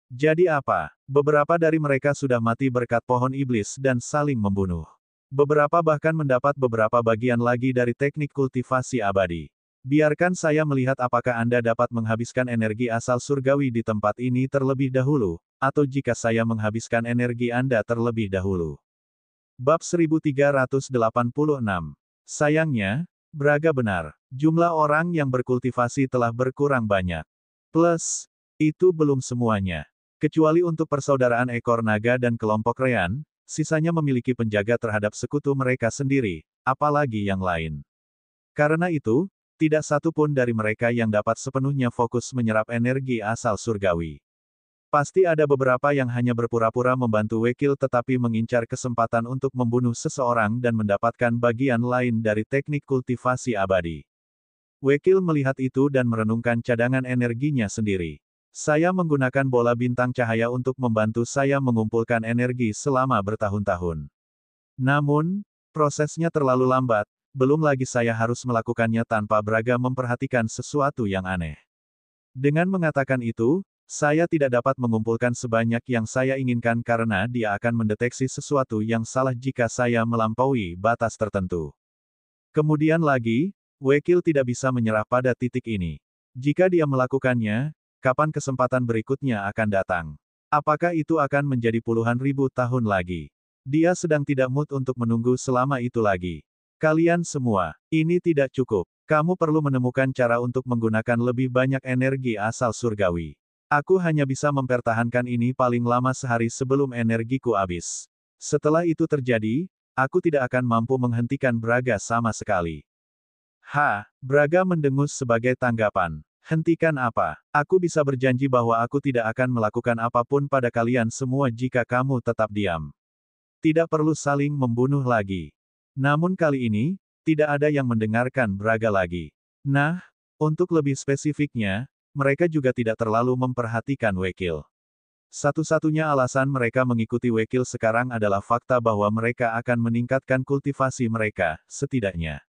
Jadi apa? Beberapa dari mereka sudah mati berkat pohon iblis dan saling membunuh. Beberapa bahkan mendapat beberapa bagian lagi dari teknik kultivasi abadi. Biarkan saya melihat apakah Anda dapat menghabiskan energi asal surgawi di tempat ini terlebih dahulu, atau jika saya menghabiskan energi Anda terlebih dahulu. Bab 1386. Sayangnya, Braga benar. Jumlah orang yang berkultivasi telah berkurang banyak. Plus, itu belum semuanya. Kecuali untuk persaudaraan ekor naga dan kelompok Rean, sisanya memiliki penjaga terhadap sekutu mereka sendiri, apalagi yang lain. Karena itu, tidak satu pun dari mereka yang dapat sepenuhnya fokus menyerap energi asal surgawi. Pasti ada beberapa yang hanya berpura-pura membantu Wakil tetapi mengincar kesempatan untuk membunuh seseorang dan mendapatkan bagian lain dari teknik kultivasi abadi. Wakil melihat itu dan merenungkan cadangan energinya sendiri. Saya menggunakan bola bintang cahaya untuk membantu saya mengumpulkan energi selama bertahun-tahun. Namun, prosesnya terlalu lambat, belum lagi saya harus melakukannya tanpa Braga memperhatikan sesuatu yang aneh. Dengan mengatakan itu, saya tidak dapat mengumpulkan sebanyak yang saya inginkan karena dia akan mendeteksi sesuatu yang salah jika saya melampaui batas tertentu. Kemudian lagi, Wakil tidak bisa menyerah pada titik ini. Jika dia melakukannya, kapan kesempatan berikutnya akan datang? Apakah itu akan menjadi puluhan ribu tahun lagi? Dia sedang tidak mood untuk menunggu selama itu lagi. Kalian semua, ini tidak cukup. Kamu perlu menemukan cara untuk menggunakan lebih banyak energi asal surgawi. Aku hanya bisa mempertahankan ini paling lama sehari sebelum energiku habis. Setelah itu terjadi, aku tidak akan mampu menghentikan Braga sama sekali. Braga mendengus sebagai tanggapan. Hentikan apa? Aku bisa berjanji bahwa aku tidak akan melakukan apapun pada kalian semua jika kamu tetap diam. Tidak perlu saling membunuh lagi. Namun kali ini, tidak ada yang mendengarkan Braga lagi. Nah, untuk lebih spesifiknya, mereka juga tidak terlalu memperhatikan Wakil. Satu-satunya alasan mereka mengikuti Wakil sekarang adalah fakta bahwa mereka akan meningkatkan kultivasi mereka, setidaknya.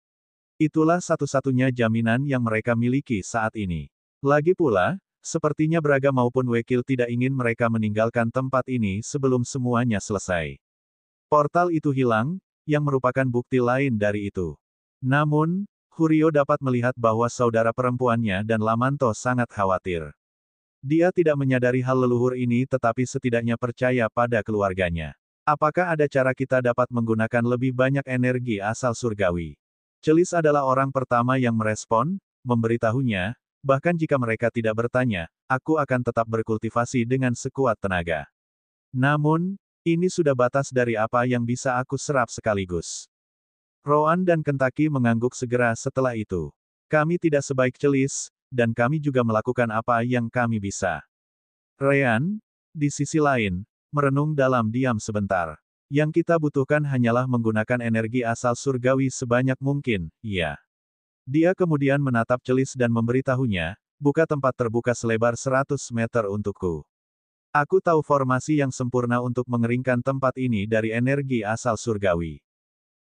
Itulah satu-satunya jaminan yang mereka miliki saat ini. Lagi pula, sepertinya Braga maupun Wakil tidak ingin mereka meninggalkan tempat ini sebelum semuanya selesai. Portal itu hilang, yang merupakan bukti lain dari itu. Namun, Hurio dapat melihat bahwa saudara perempuannya dan Lamanto sangat khawatir. Dia tidak menyadari hal leluhur ini tetapi setidaknya percaya pada keluarganya. Apakah ada cara kita dapat menggunakan lebih banyak energi asal surgawi? Celis adalah orang pertama yang merespon, memberitahunya, bahkan jika mereka tidak bertanya, aku akan tetap berkultivasi dengan sekuat tenaga. Namun, ini sudah batas dari apa yang bisa aku serap sekaligus. Roan dan Kentaki mengangguk segera setelah itu. Kami tidak sebaik Celis, dan kami juga melakukan apa yang kami bisa. Ryan, di sisi lain, merenung dalam diam sebentar. Yang kita butuhkan hanyalah menggunakan energi asal surgawi sebanyak mungkin, iya. Dia kemudian menatap Celis dan memberitahunya, buka tempat terbuka selebar 100 meter untukku. Aku tahu formasi yang sempurna untuk mengeringkan tempat ini dari energi asal surgawi.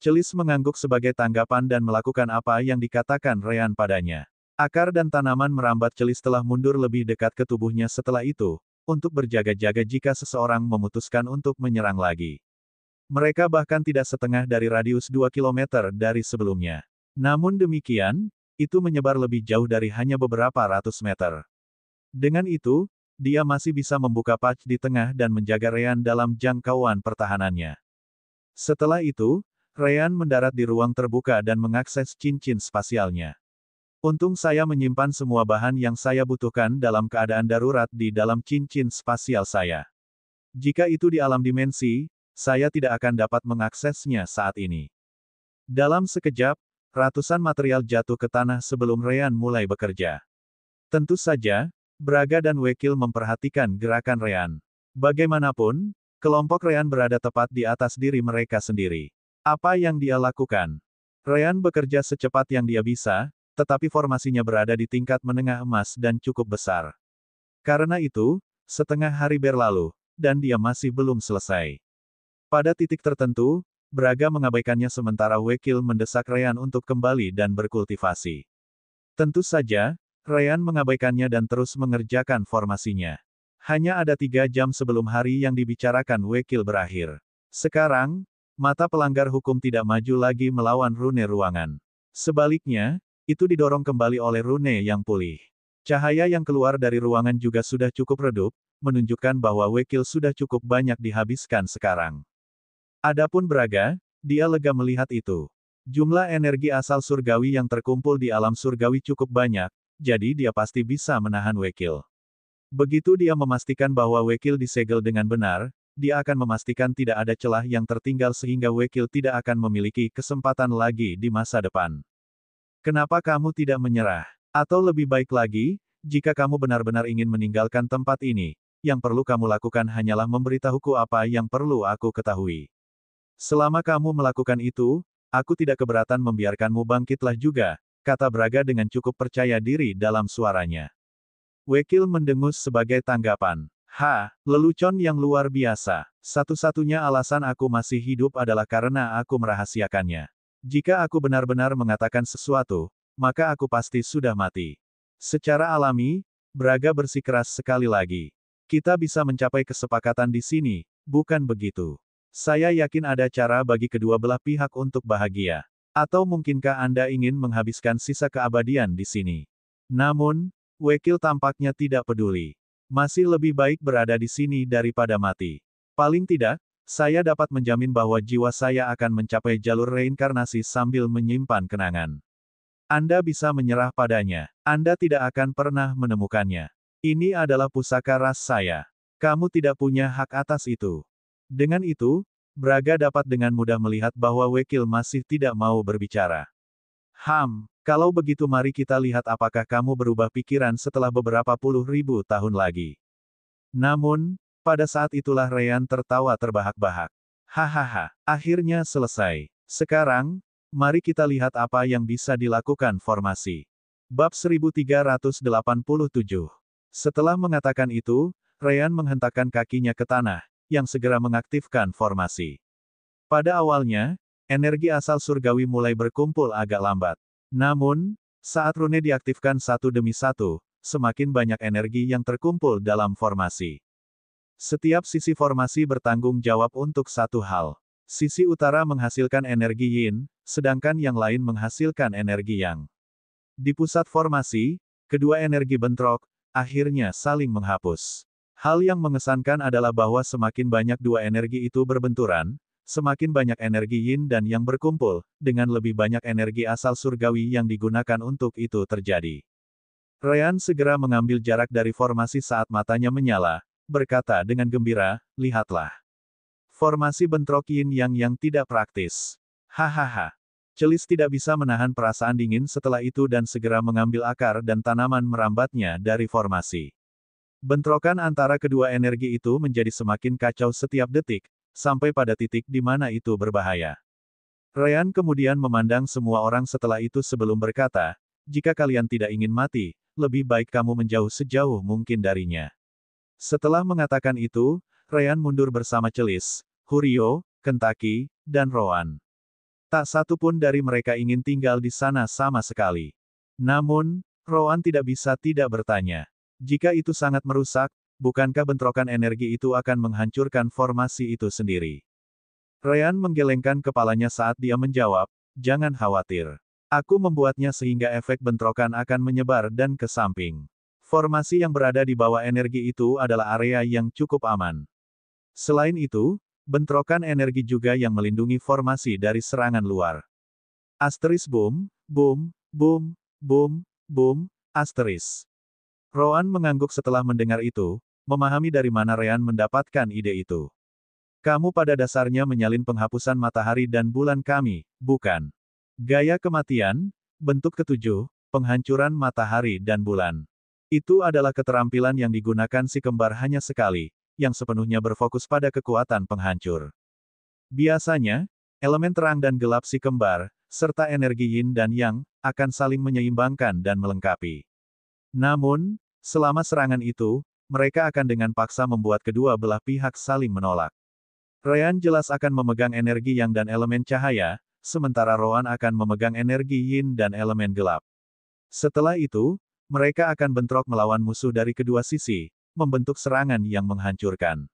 Celis mengangguk sebagai tanggapan dan melakukan apa yang dikatakan Ryan padanya. Akar dan tanaman merambat Celis telah mundur lebih dekat ke tubuhnya setelah itu, untuk berjaga-jaga jika seseorang memutuskan untuk menyerang lagi. Mereka bahkan tidak setengah dari radius 2 km dari sebelumnya. Namun demikian, itu menyebar lebih jauh dari hanya beberapa ratus meter. Dengan itu, dia masih bisa membuka patch di tengah dan menjaga Ryan dalam jangkauan pertahanannya. Setelah itu, Ryan mendarat di ruang terbuka dan mengakses cincin spasialnya. Untung saya menyimpan semua bahan yang saya butuhkan dalam keadaan darurat di dalam cincin spasial saya. Jika itu di alam dimensi, saya tidak akan dapat mengaksesnya saat ini. Dalam sekejap, ratusan material jatuh ke tanah sebelum Ryan mulai bekerja. Tentu saja, Braga dan Wakil memperhatikan gerakan Ryan. Bagaimanapun, kelompok Ryan berada tepat di atas diri mereka sendiri. Apa yang dia lakukan? Ryan bekerja secepat yang dia bisa, tetapi formasinya berada di tingkat menengah emas dan cukup besar. Karena itu, setengah hari berlalu, dan dia masih belum selesai. Pada titik tertentu, Braga mengabaikannya sementara Wakil mendesak Ryan untuk kembali dan berkultivasi. Tentu saja, Ryan mengabaikannya dan terus mengerjakan formasinya. Hanya ada 3 jam sebelum hari yang dibicarakan Wakil berakhir. Sekarang, mata pelanggar hukum tidak maju lagi melawan rune ruangan. Sebaliknya, itu didorong kembali oleh rune yang pulih. Cahaya yang keluar dari ruangan juga sudah cukup redup, menunjukkan bahwa Wakil sudah cukup banyak dihabiskan sekarang. Adapun Braga, dia lega melihat itu. Jumlah energi asal surgawi yang terkumpul di alam surgawi cukup banyak, jadi dia pasti bisa menahan Wakil. Begitu dia memastikan bahwa Wakil disegel dengan benar, dia akan memastikan tidak ada celah yang tertinggal sehingga Wakil tidak akan memiliki kesempatan lagi di masa depan. Kenapa kamu tidak menyerah? Atau lebih baik lagi, jika kamu benar-benar ingin meninggalkan tempat ini, yang perlu kamu lakukan hanyalah memberitahuku apa yang perlu aku ketahui. Selama kamu melakukan itu, aku tidak keberatan membiarkanmu bangkitlah juga, kata Braga dengan cukup percaya diri dalam suaranya. Wakil mendengus sebagai tanggapan. Lelucon yang luar biasa. Satu-satunya alasan aku masih hidup adalah karena aku merahasiakannya. Jika aku benar-benar mengatakan sesuatu, maka aku pasti sudah mati. Secara alami, Braga bersikeras sekali lagi. Kita bisa mencapai kesepakatan di sini, bukan begitu? Saya yakin ada cara bagi kedua belah pihak untuk bahagia. Atau mungkinkah Anda ingin menghabiskan sisa keabadian di sini? Namun, Wakil tampaknya tidak peduli. Masih lebih baik berada di sini daripada mati. Paling tidak, saya dapat menjamin bahwa jiwa saya akan mencapai jalur reinkarnasi sambil menyimpan kenangan. Anda bisa menyerah padanya. Anda tidak akan pernah menemukannya. Ini adalah pusaka ras saya. Kamu tidak punya hak atas itu. Dengan itu, Braga dapat dengan mudah melihat bahwa Wakil masih tidak mau berbicara. Kalau begitu mari kita lihat apakah kamu berubah pikiran setelah beberapa puluh ribu tahun lagi. Namun, pada saat itulah Ryan tertawa terbahak-bahak. Hahaha, akhirnya selesai. Sekarang, mari kita lihat apa yang bisa dilakukan formasi. Bab 1387. Setelah mengatakan itu, Ryan menghentakkan kakinya ke tanah, yang segera mengaktifkan formasi. Pada awalnya, energi asal surgawi mulai berkumpul agak lambat. Namun, saat rune diaktifkan satu demi satu, semakin banyak energi yang terkumpul dalam formasi. Setiap sisi formasi bertanggung jawab untuk satu hal. Sisi utara menghasilkan energi yin, sedangkan yang lain menghasilkan energi yang. Di pusat formasi, kedua energi bentrok, akhirnya saling menghapus. Hal yang mengesankan adalah bahwa semakin banyak dua energi itu berbenturan, semakin banyak energi yin dan yang berkumpul, dengan lebih banyak energi asal surgawi yang digunakan untuk itu terjadi. Ryan segera mengambil jarak dari formasi saat matanya menyala, berkata dengan gembira, lihatlah. Formasi bentrok yin yang tidak praktis. Hahaha. Celis tidak bisa menahan perasaan dingin setelah itu dan segera mengambil akar dan tanaman merambatnya dari formasi. Bentrokan antara kedua energi itu menjadi semakin kacau setiap detik, sampai pada titik di mana itu berbahaya. Ryan kemudian memandang semua orang setelah itu sebelum berkata, jika kalian tidak ingin mati, lebih baik kamu menjauh sejauh mungkin darinya. Setelah mengatakan itu, Ryan mundur bersama Celis, Huryo, Kentaki, dan Rowan. Tak satu pun dari mereka ingin tinggal di sana sama sekali. Namun, Rowan tidak bisa tidak bertanya. Jika itu sangat merusak, bukankah bentrokan energi itu akan menghancurkan formasi itu sendiri? Ryan menggelengkan kepalanya saat dia menjawab, jangan khawatir. Aku membuatnya sehingga efek bentrokan akan menyebar dan ke samping. Formasi yang berada di bawah energi itu adalah area yang cukup aman. Selain itu, bentrokan energi juga yang melindungi formasi dari serangan luar. Asteris boom, boom, boom, boom, boom, asteris. Rowan mengangguk setelah mendengar itu, memahami dari mana Ryan mendapatkan ide itu. Kamu pada dasarnya menyalin penghapusan matahari dan bulan kami, bukan? Gaya kematian, bentuk ketujuh, penghancuran matahari dan bulan. Itu adalah keterampilan yang digunakan si kembar hanya sekali, yang sepenuhnya berfokus pada kekuatan penghancur. Biasanya, elemen terang dan gelap si kembar, serta energi yin dan yang, akan saling menyeimbangkan dan melengkapi. Namun, selama serangan itu, mereka akan dengan paksa membuat kedua belah pihak saling menolak. Ryan jelas akan memegang energi yang dan elemen cahaya, sementara Rowan akan memegang energi yin dan elemen gelap. Setelah itu, mereka akan bentrok melawan musuh dari kedua sisi, membentuk serangan yang menghancurkan.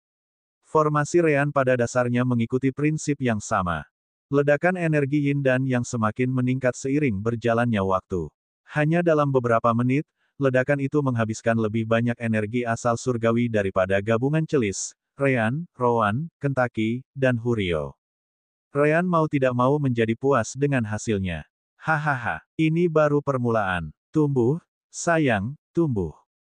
Formasi Ryan pada dasarnya mengikuti prinsip yang sama. Ledakan energi yin dan yang semakin meningkat seiring berjalannya waktu. Hanya dalam beberapa menit, ledakan itu menghabiskan lebih banyak energi asal surgawi daripada gabungan Celis, Ryan, Rowan, Kentaki, dan Huryo. Ryan mau tidak mau menjadi puas dengan hasilnya. Hahaha, ini baru permulaan. Tumbuh, sayang, tumbuh.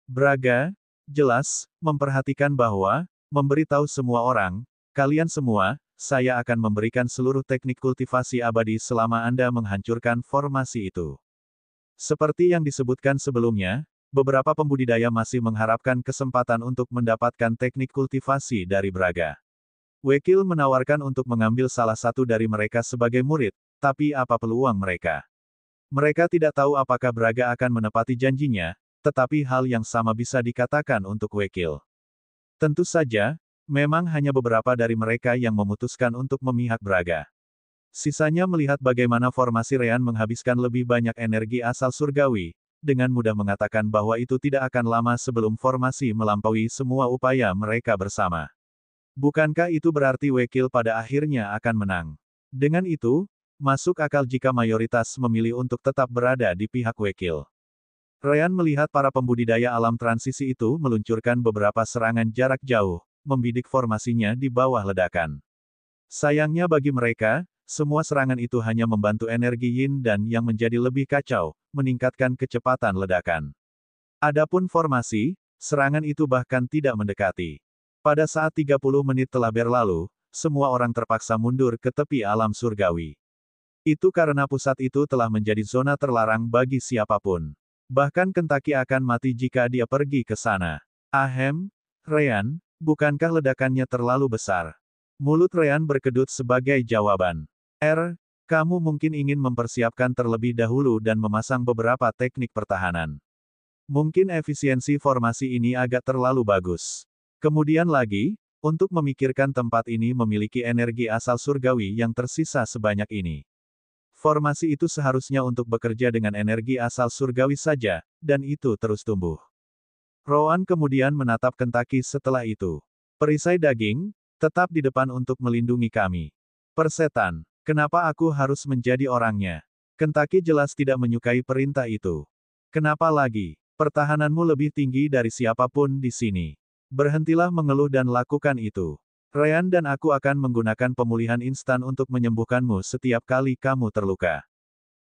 Braga, jelas, memperhatikan bahwa, memberitahu semua orang, kalian semua, saya akan memberikan seluruh teknik kultivasi abadi selama Anda menghancurkan formasi itu. Seperti yang disebutkan sebelumnya, beberapa pembudidaya masih mengharapkan kesempatan untuk mendapatkan teknik kultivasi dari Braga. Wakil menawarkan untuk mengambil salah satu dari mereka sebagai murid, tapi apa peluang mereka? Mereka tidak tahu apakah Braga akan menepati janjinya, tetapi hal yang sama bisa dikatakan untuk Wakil. Tentu saja, memang hanya beberapa dari mereka yang memutuskan untuk memihak Braga. Sisanya melihat bagaimana formasi Ryan menghabiskan lebih banyak energi asal surgawi, dengan mudah mengatakan bahwa itu tidak akan lama sebelum formasi melampaui semua upaya mereka bersama. Bukankah itu berarti Wakil pada akhirnya akan menang? Dengan itu, masuk akal jika mayoritas memilih untuk tetap berada di pihak Wakil. Ryan melihat para pembudidaya alam transisi itu meluncurkan beberapa serangan jarak jauh, membidik formasinya di bawah ledakan. Sayangnya bagi mereka, semua serangan itu hanya membantu energi yin dan yang menjadi lebih kacau, meningkatkan kecepatan ledakan. Adapun formasi, serangan itu bahkan tidak mendekati. Pada saat 30 menit telah berlalu, semua orang terpaksa mundur ke tepi alam surgawi. Itu karena pusat itu telah menjadi zona terlarang bagi siapapun. Bahkan Kentaki akan mati jika dia pergi ke sana. Ahem, Ryan, bukankah ledakannya terlalu besar? Mulut Ryan berkedut sebagai jawaban. Kamu mungkin ingin mempersiapkan terlebih dahulu dan memasang beberapa teknik pertahanan. Mungkin efisiensi formasi ini agak terlalu bagus. Kemudian lagi, untuk memikirkan tempat ini memiliki energi asal surgawi yang tersisa sebanyak ini. Formasi itu seharusnya untuk bekerja dengan energi asal surgawi saja, dan itu terus tumbuh. Rowan kemudian menatap Kentaki setelah itu. Perisai daging, tetap di depan untuk melindungi kami. Persetan. Kenapa aku harus menjadi orangnya? Kentaki jelas tidak menyukai perintah itu. Kenapa lagi? Pertahananmu lebih tinggi dari siapapun di sini. Berhentilah mengeluh dan lakukan itu. Ryan dan aku akan menggunakan pemulihan instan untuk menyembuhkanmu setiap kali kamu terluka.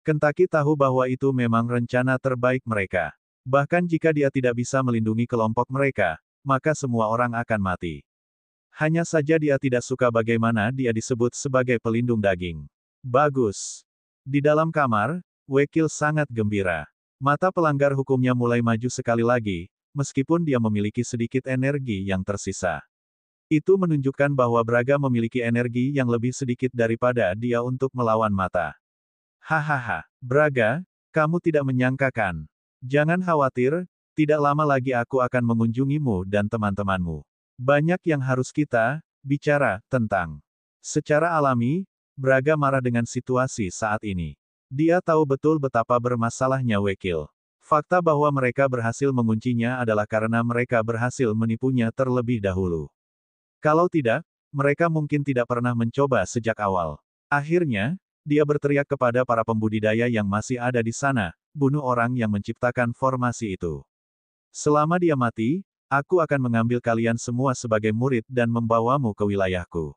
Kentucky tahu bahwa itu memang rencana terbaik mereka. Bahkan jika dia tidak bisa melindungi kelompok mereka, maka semua orang akan mati. Hanya saja dia tidak suka bagaimana dia disebut sebagai pelindung daging. Bagus. Di dalam kamar, Wakil sangat gembira. Mata pelanggar hukumnya mulai maju sekali lagi, meskipun dia memiliki sedikit energi yang tersisa. Itu menunjukkan bahwa Braga memiliki energi yang lebih sedikit daripada dia untuk melawan mata. Hahaha, Braga, kamu tidak menyangka kan? Jangan khawatir, tidak lama lagi aku akan mengunjungimu dan teman-temanmu. Banyak yang harus kita bicara tentang. Secara alami, Braga marah dengan situasi saat ini. Dia tahu betul betapa bermasalahnya Wakil. Fakta bahwa mereka berhasil menguncinya adalah karena mereka berhasil menipunya terlebih dahulu. Kalau tidak, mereka mungkin tidak pernah mencoba sejak awal. Akhirnya, dia berteriak kepada para pembudidaya yang masih ada di sana, bunuh orang yang menciptakan formasi itu. Selama dia mati, aku akan mengambil kalian semua sebagai murid dan membawamu ke wilayahku.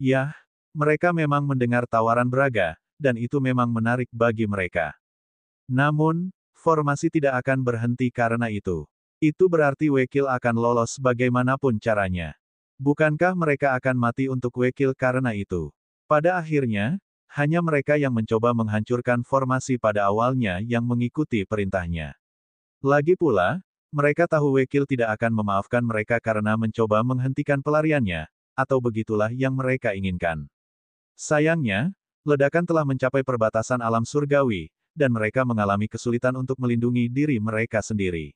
Yah, mereka memang mendengar tawaran Braga, dan itu memang menarik bagi mereka. Namun, formasi tidak akan berhenti karena itu. Itu berarti Wakil akan lolos bagaimanapun caranya. Bukankah mereka akan mati untuk Wakil karena itu? Pada akhirnya, hanya mereka yang mencoba menghancurkan formasi pada awalnya yang mengikuti perintahnya. Lagi pula, mereka tahu Wakil tidak akan memaafkan mereka karena mencoba menghentikan pelariannya, atau begitulah yang mereka inginkan. Sayangnya, ledakan telah mencapai perbatasan alam surgawi, dan mereka mengalami kesulitan untuk melindungi diri mereka sendiri.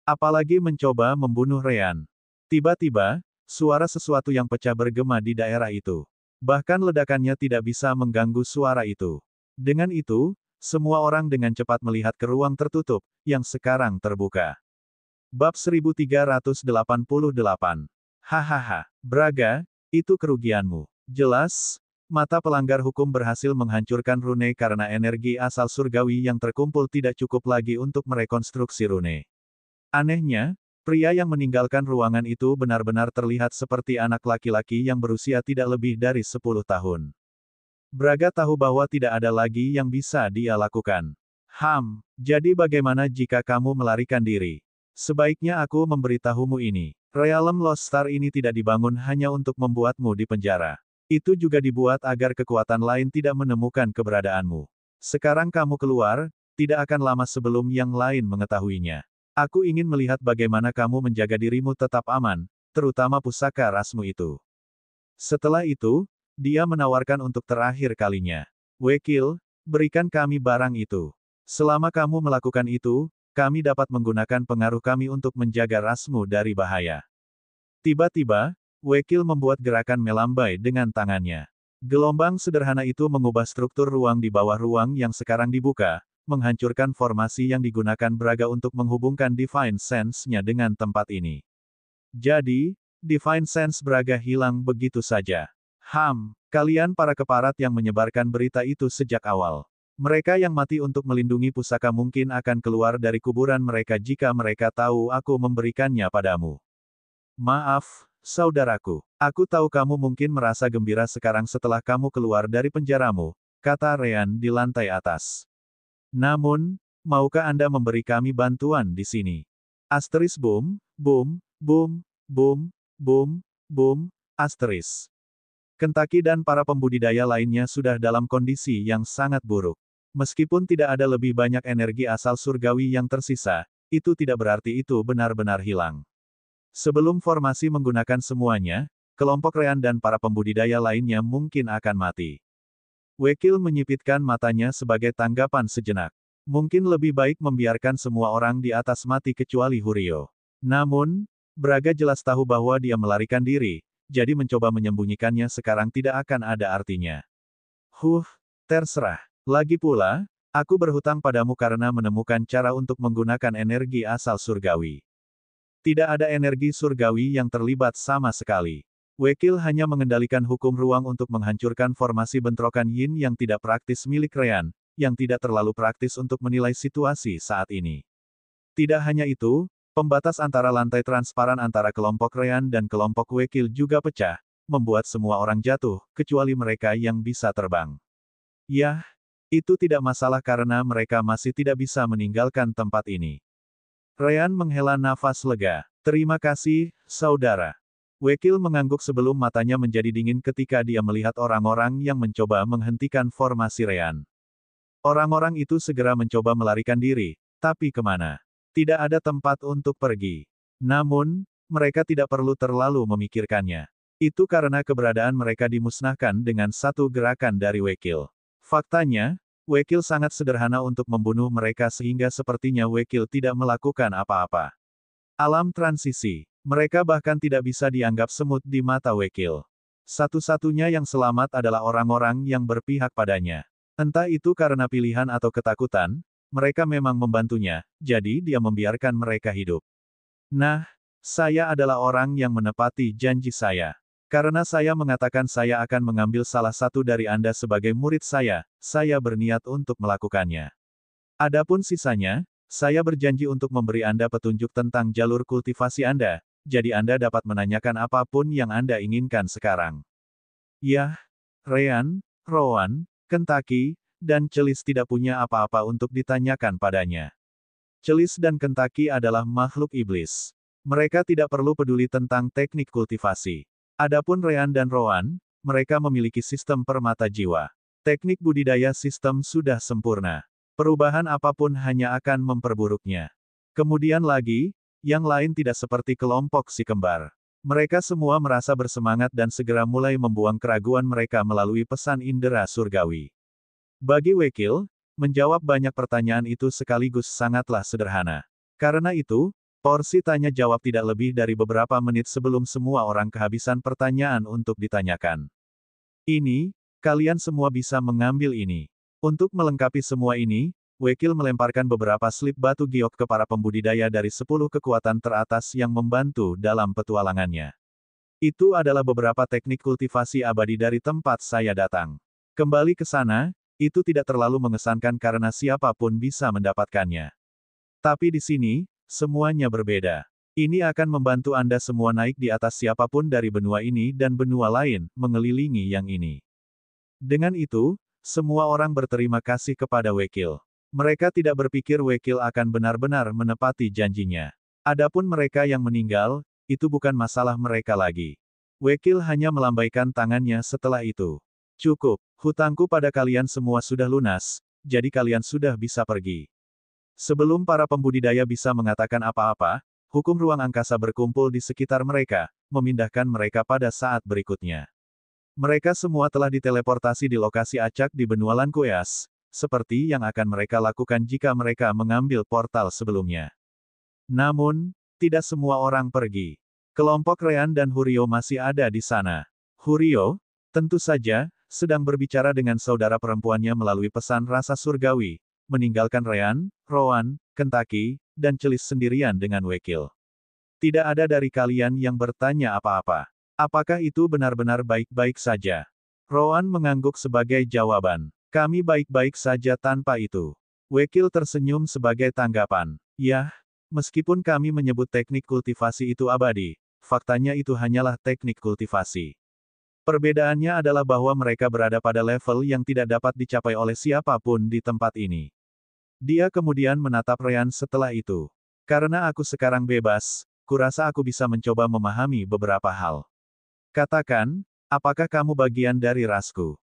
Apalagi mencoba membunuh Ryan. Tiba-tiba, suara sesuatu yang pecah bergema di daerah itu. Bahkan ledakannya tidak bisa mengganggu suara itu. Dengan itu, semua orang dengan cepat melihat ke ruang tertutup, yang sekarang terbuka. Bab 1388. Hahaha, Braga, itu kerugianmu. Jelas, mata pelanggar hukum berhasil menghancurkan rune karena energi asal surgawi yang terkumpul tidak cukup lagi untuk merekonstruksi rune. Anehnya, pria yang meninggalkan ruangan itu benar-benar terlihat seperti anak laki-laki yang berusia tidak lebih dari 10 tahun. Braga tahu bahwa tidak ada lagi yang bisa dia lakukan. Jadi bagaimana jika kamu melarikan diri? Sebaiknya aku memberitahumu ini. Realm Lost Star ini tidak dibangun hanya untuk membuatmu di penjara. Itu juga dibuat agar kekuatan lain tidak menemukan keberadaanmu. Sekarang kamu keluar, tidak akan lama sebelum yang lain mengetahuinya. Aku ingin melihat bagaimana kamu menjaga dirimu tetap aman, terutama pusaka rasmu itu. Setelah itu, dia menawarkan untuk terakhir kalinya. Wakil, berikan kami barang itu. Selama kamu melakukan itu, kami dapat menggunakan pengaruh kami untuk menjaga rasmu dari bahaya. Tiba-tiba, Wakil membuat gerakan melambai dengan tangannya. Gelombang sederhana itu mengubah struktur ruang di bawah ruang yang sekarang dibuka, menghancurkan formasi yang digunakan Braga untuk menghubungkan Divine Sense-nya dengan tempat ini. Jadi, Divine Sense Braga hilang begitu saja. Kalian para keparat yang menyebarkan berita itu sejak awal. Mereka yang mati untuk melindungi pusaka mungkin akan keluar dari kuburan mereka jika mereka tahu aku memberikannya padamu. Maaf, saudaraku. Aku tahu kamu mungkin merasa gembira sekarang setelah kamu keluar dari penjaramu, kata Ryan di lantai atas. Namun, maukah Anda memberi kami bantuan di sini? Asteris boom, boom, boom, boom, boom, boom, asteris. Kentucky dan para pembudidaya lainnya sudah dalam kondisi yang sangat buruk. Meskipun tidak ada lebih banyak energi asal surgawi yang tersisa, itu tidak berarti itu benar-benar hilang. Sebelum formasi menggunakan semuanya, kelompok Ryan dan para pembudidaya lainnya mungkin akan mati. Wakil menyipitkan matanya sebagai tanggapan sejenak. Mungkin lebih baik membiarkan semua orang di atas mati kecuali Hurio. Namun, Braga jelas tahu bahwa dia melarikan diri, jadi mencoba menyembunyikannya sekarang tidak akan ada artinya. Terserah. Lagi pula, aku berhutang padamu karena menemukan cara untuk menggunakan energi asal surgawi. Tidak ada energi surgawi yang terlibat sama sekali. Wakil hanya mengendalikan hukum ruang untuk menghancurkan formasi bentrokan yin yang tidak praktis milik Ryan, yang tidak terlalu praktis untuk menilai situasi saat ini. Tidak hanya itu, Pembatas antara lantai transparan antara kelompok Ryan dan kelompok Wakil juga pecah, membuat semua orang jatuh, kecuali mereka yang bisa terbang. Yah, itu tidak masalah karena mereka masih tidak bisa meninggalkan tempat ini. Ryan menghela nafas lega. Terima kasih, saudara. Wakil mengangguk sebelum matanya menjadi dingin ketika dia melihat orang-orang yang mencoba menghentikan formasi Ryan. Orang-orang itu segera mencoba melarikan diri, tapi kemana? Tidak ada tempat untuk pergi. Namun, mereka tidak perlu terlalu memikirkannya. Itu karena keberadaan mereka dimusnahkan dengan satu gerakan dari Wakil. Faktanya, Wakil sangat sederhana untuk membunuh mereka sehingga sepertinya Wakil tidak melakukan apa-apa. Alam transisi. Mereka bahkan tidak bisa dianggap semut di mata Wakil. Satu-satunya yang selamat adalah orang-orang yang berpihak padanya. Entah itu karena pilihan atau ketakutan, mereka memang membantunya, jadi dia membiarkan mereka hidup. Nah, saya adalah orang yang menepati janji saya. Karena saya mengatakan saya akan mengambil salah satu dari Anda sebagai murid saya berniat untuk melakukannya. Adapun sisanya, saya berjanji untuk memberi Anda petunjuk tentang jalur kultivasi Anda, jadi Anda dapat menanyakan apapun yang Anda inginkan sekarang. Yah, Ryan, Rowan, Kentucky, dan Celis tidak punya apa-apa untuk ditanyakan padanya. Celis dan Kentucky adalah makhluk iblis. Mereka tidak perlu peduli tentang teknik kultivasi. Adapun Ryan dan Rowan, mereka memiliki sistem permata jiwa. Teknik budidaya sistem sudah sempurna. Perubahan apapun hanya akan memperburuknya. Kemudian lagi, yang lain tidak seperti kelompok si kembar. Mereka semua merasa bersemangat dan segera mulai membuang keraguan mereka melalui pesan indera surgawi. Bagi Wakil, menjawab banyak pertanyaan itu sekaligus sangatlah sederhana. Karena itu, porsi tanya jawab tidak lebih dari beberapa menit sebelum semua orang kehabisan pertanyaan untuk ditanyakan. Ini, kalian semua bisa mengambil ini. Untuk melengkapi semua ini, Wakil melemparkan beberapa slip batu giok ke para pembudidaya dari 10 kekuatan teratas yang membantu dalam petualangannya. Itu adalah beberapa teknik kultivasi abadi dari tempat saya datang. Kembali ke sana, itu tidak terlalu mengesankan karena siapapun bisa mendapatkannya. Tapi di sini, semuanya berbeda. Ini akan membantu Anda semua naik di atas siapapun dari benua ini dan benua lain, mengelilingi yang ini. Dengan itu, semua orang berterima kasih kepada Wakil. Mereka tidak berpikir Wakil akan benar-benar menepati janjinya. Adapun mereka yang meninggal, itu bukan masalah mereka lagi. Wakil hanya melambaikan tangannya setelah itu. Cukup, hutangku pada kalian semua sudah lunas, jadi kalian sudah bisa pergi. Sebelum para pembudidaya bisa mengatakan apa-apa, hukum ruang angkasa berkumpul di sekitar mereka, memindahkan mereka pada saat berikutnya. Mereka semua telah diteleportasi di lokasi acak di benua Lankoeas, seperti yang akan mereka lakukan jika mereka mengambil portal sebelumnya. Namun, tidak semua orang pergi. Kelompok Ryan dan Hurio masih ada di sana. Hurio, tentu saja, sedang berbicara dengan saudara perempuannya melalui pesan rasa surgawi, meninggalkan Ryan, Rowan, Kentucky, dan Celis sendirian dengan Wakil. Tidak ada dari kalian yang bertanya apa-apa. Apakah itu benar-benar baik-baik saja? Rowan mengangguk sebagai jawaban. Kami baik-baik saja tanpa itu. Wakil tersenyum sebagai tanggapan. Yah, meskipun kami menyebut teknik kultivasi itu abadi, faktanya itu hanyalah teknik kultivasi. Perbedaannya adalah bahwa mereka berada pada level yang tidak dapat dicapai oleh siapapun di tempat ini. Dia kemudian menatap Ryan setelah itu. Karena aku sekarang bebas, kurasa aku bisa mencoba memahami beberapa hal. Katakan, apakah kamu bagian dari rasku?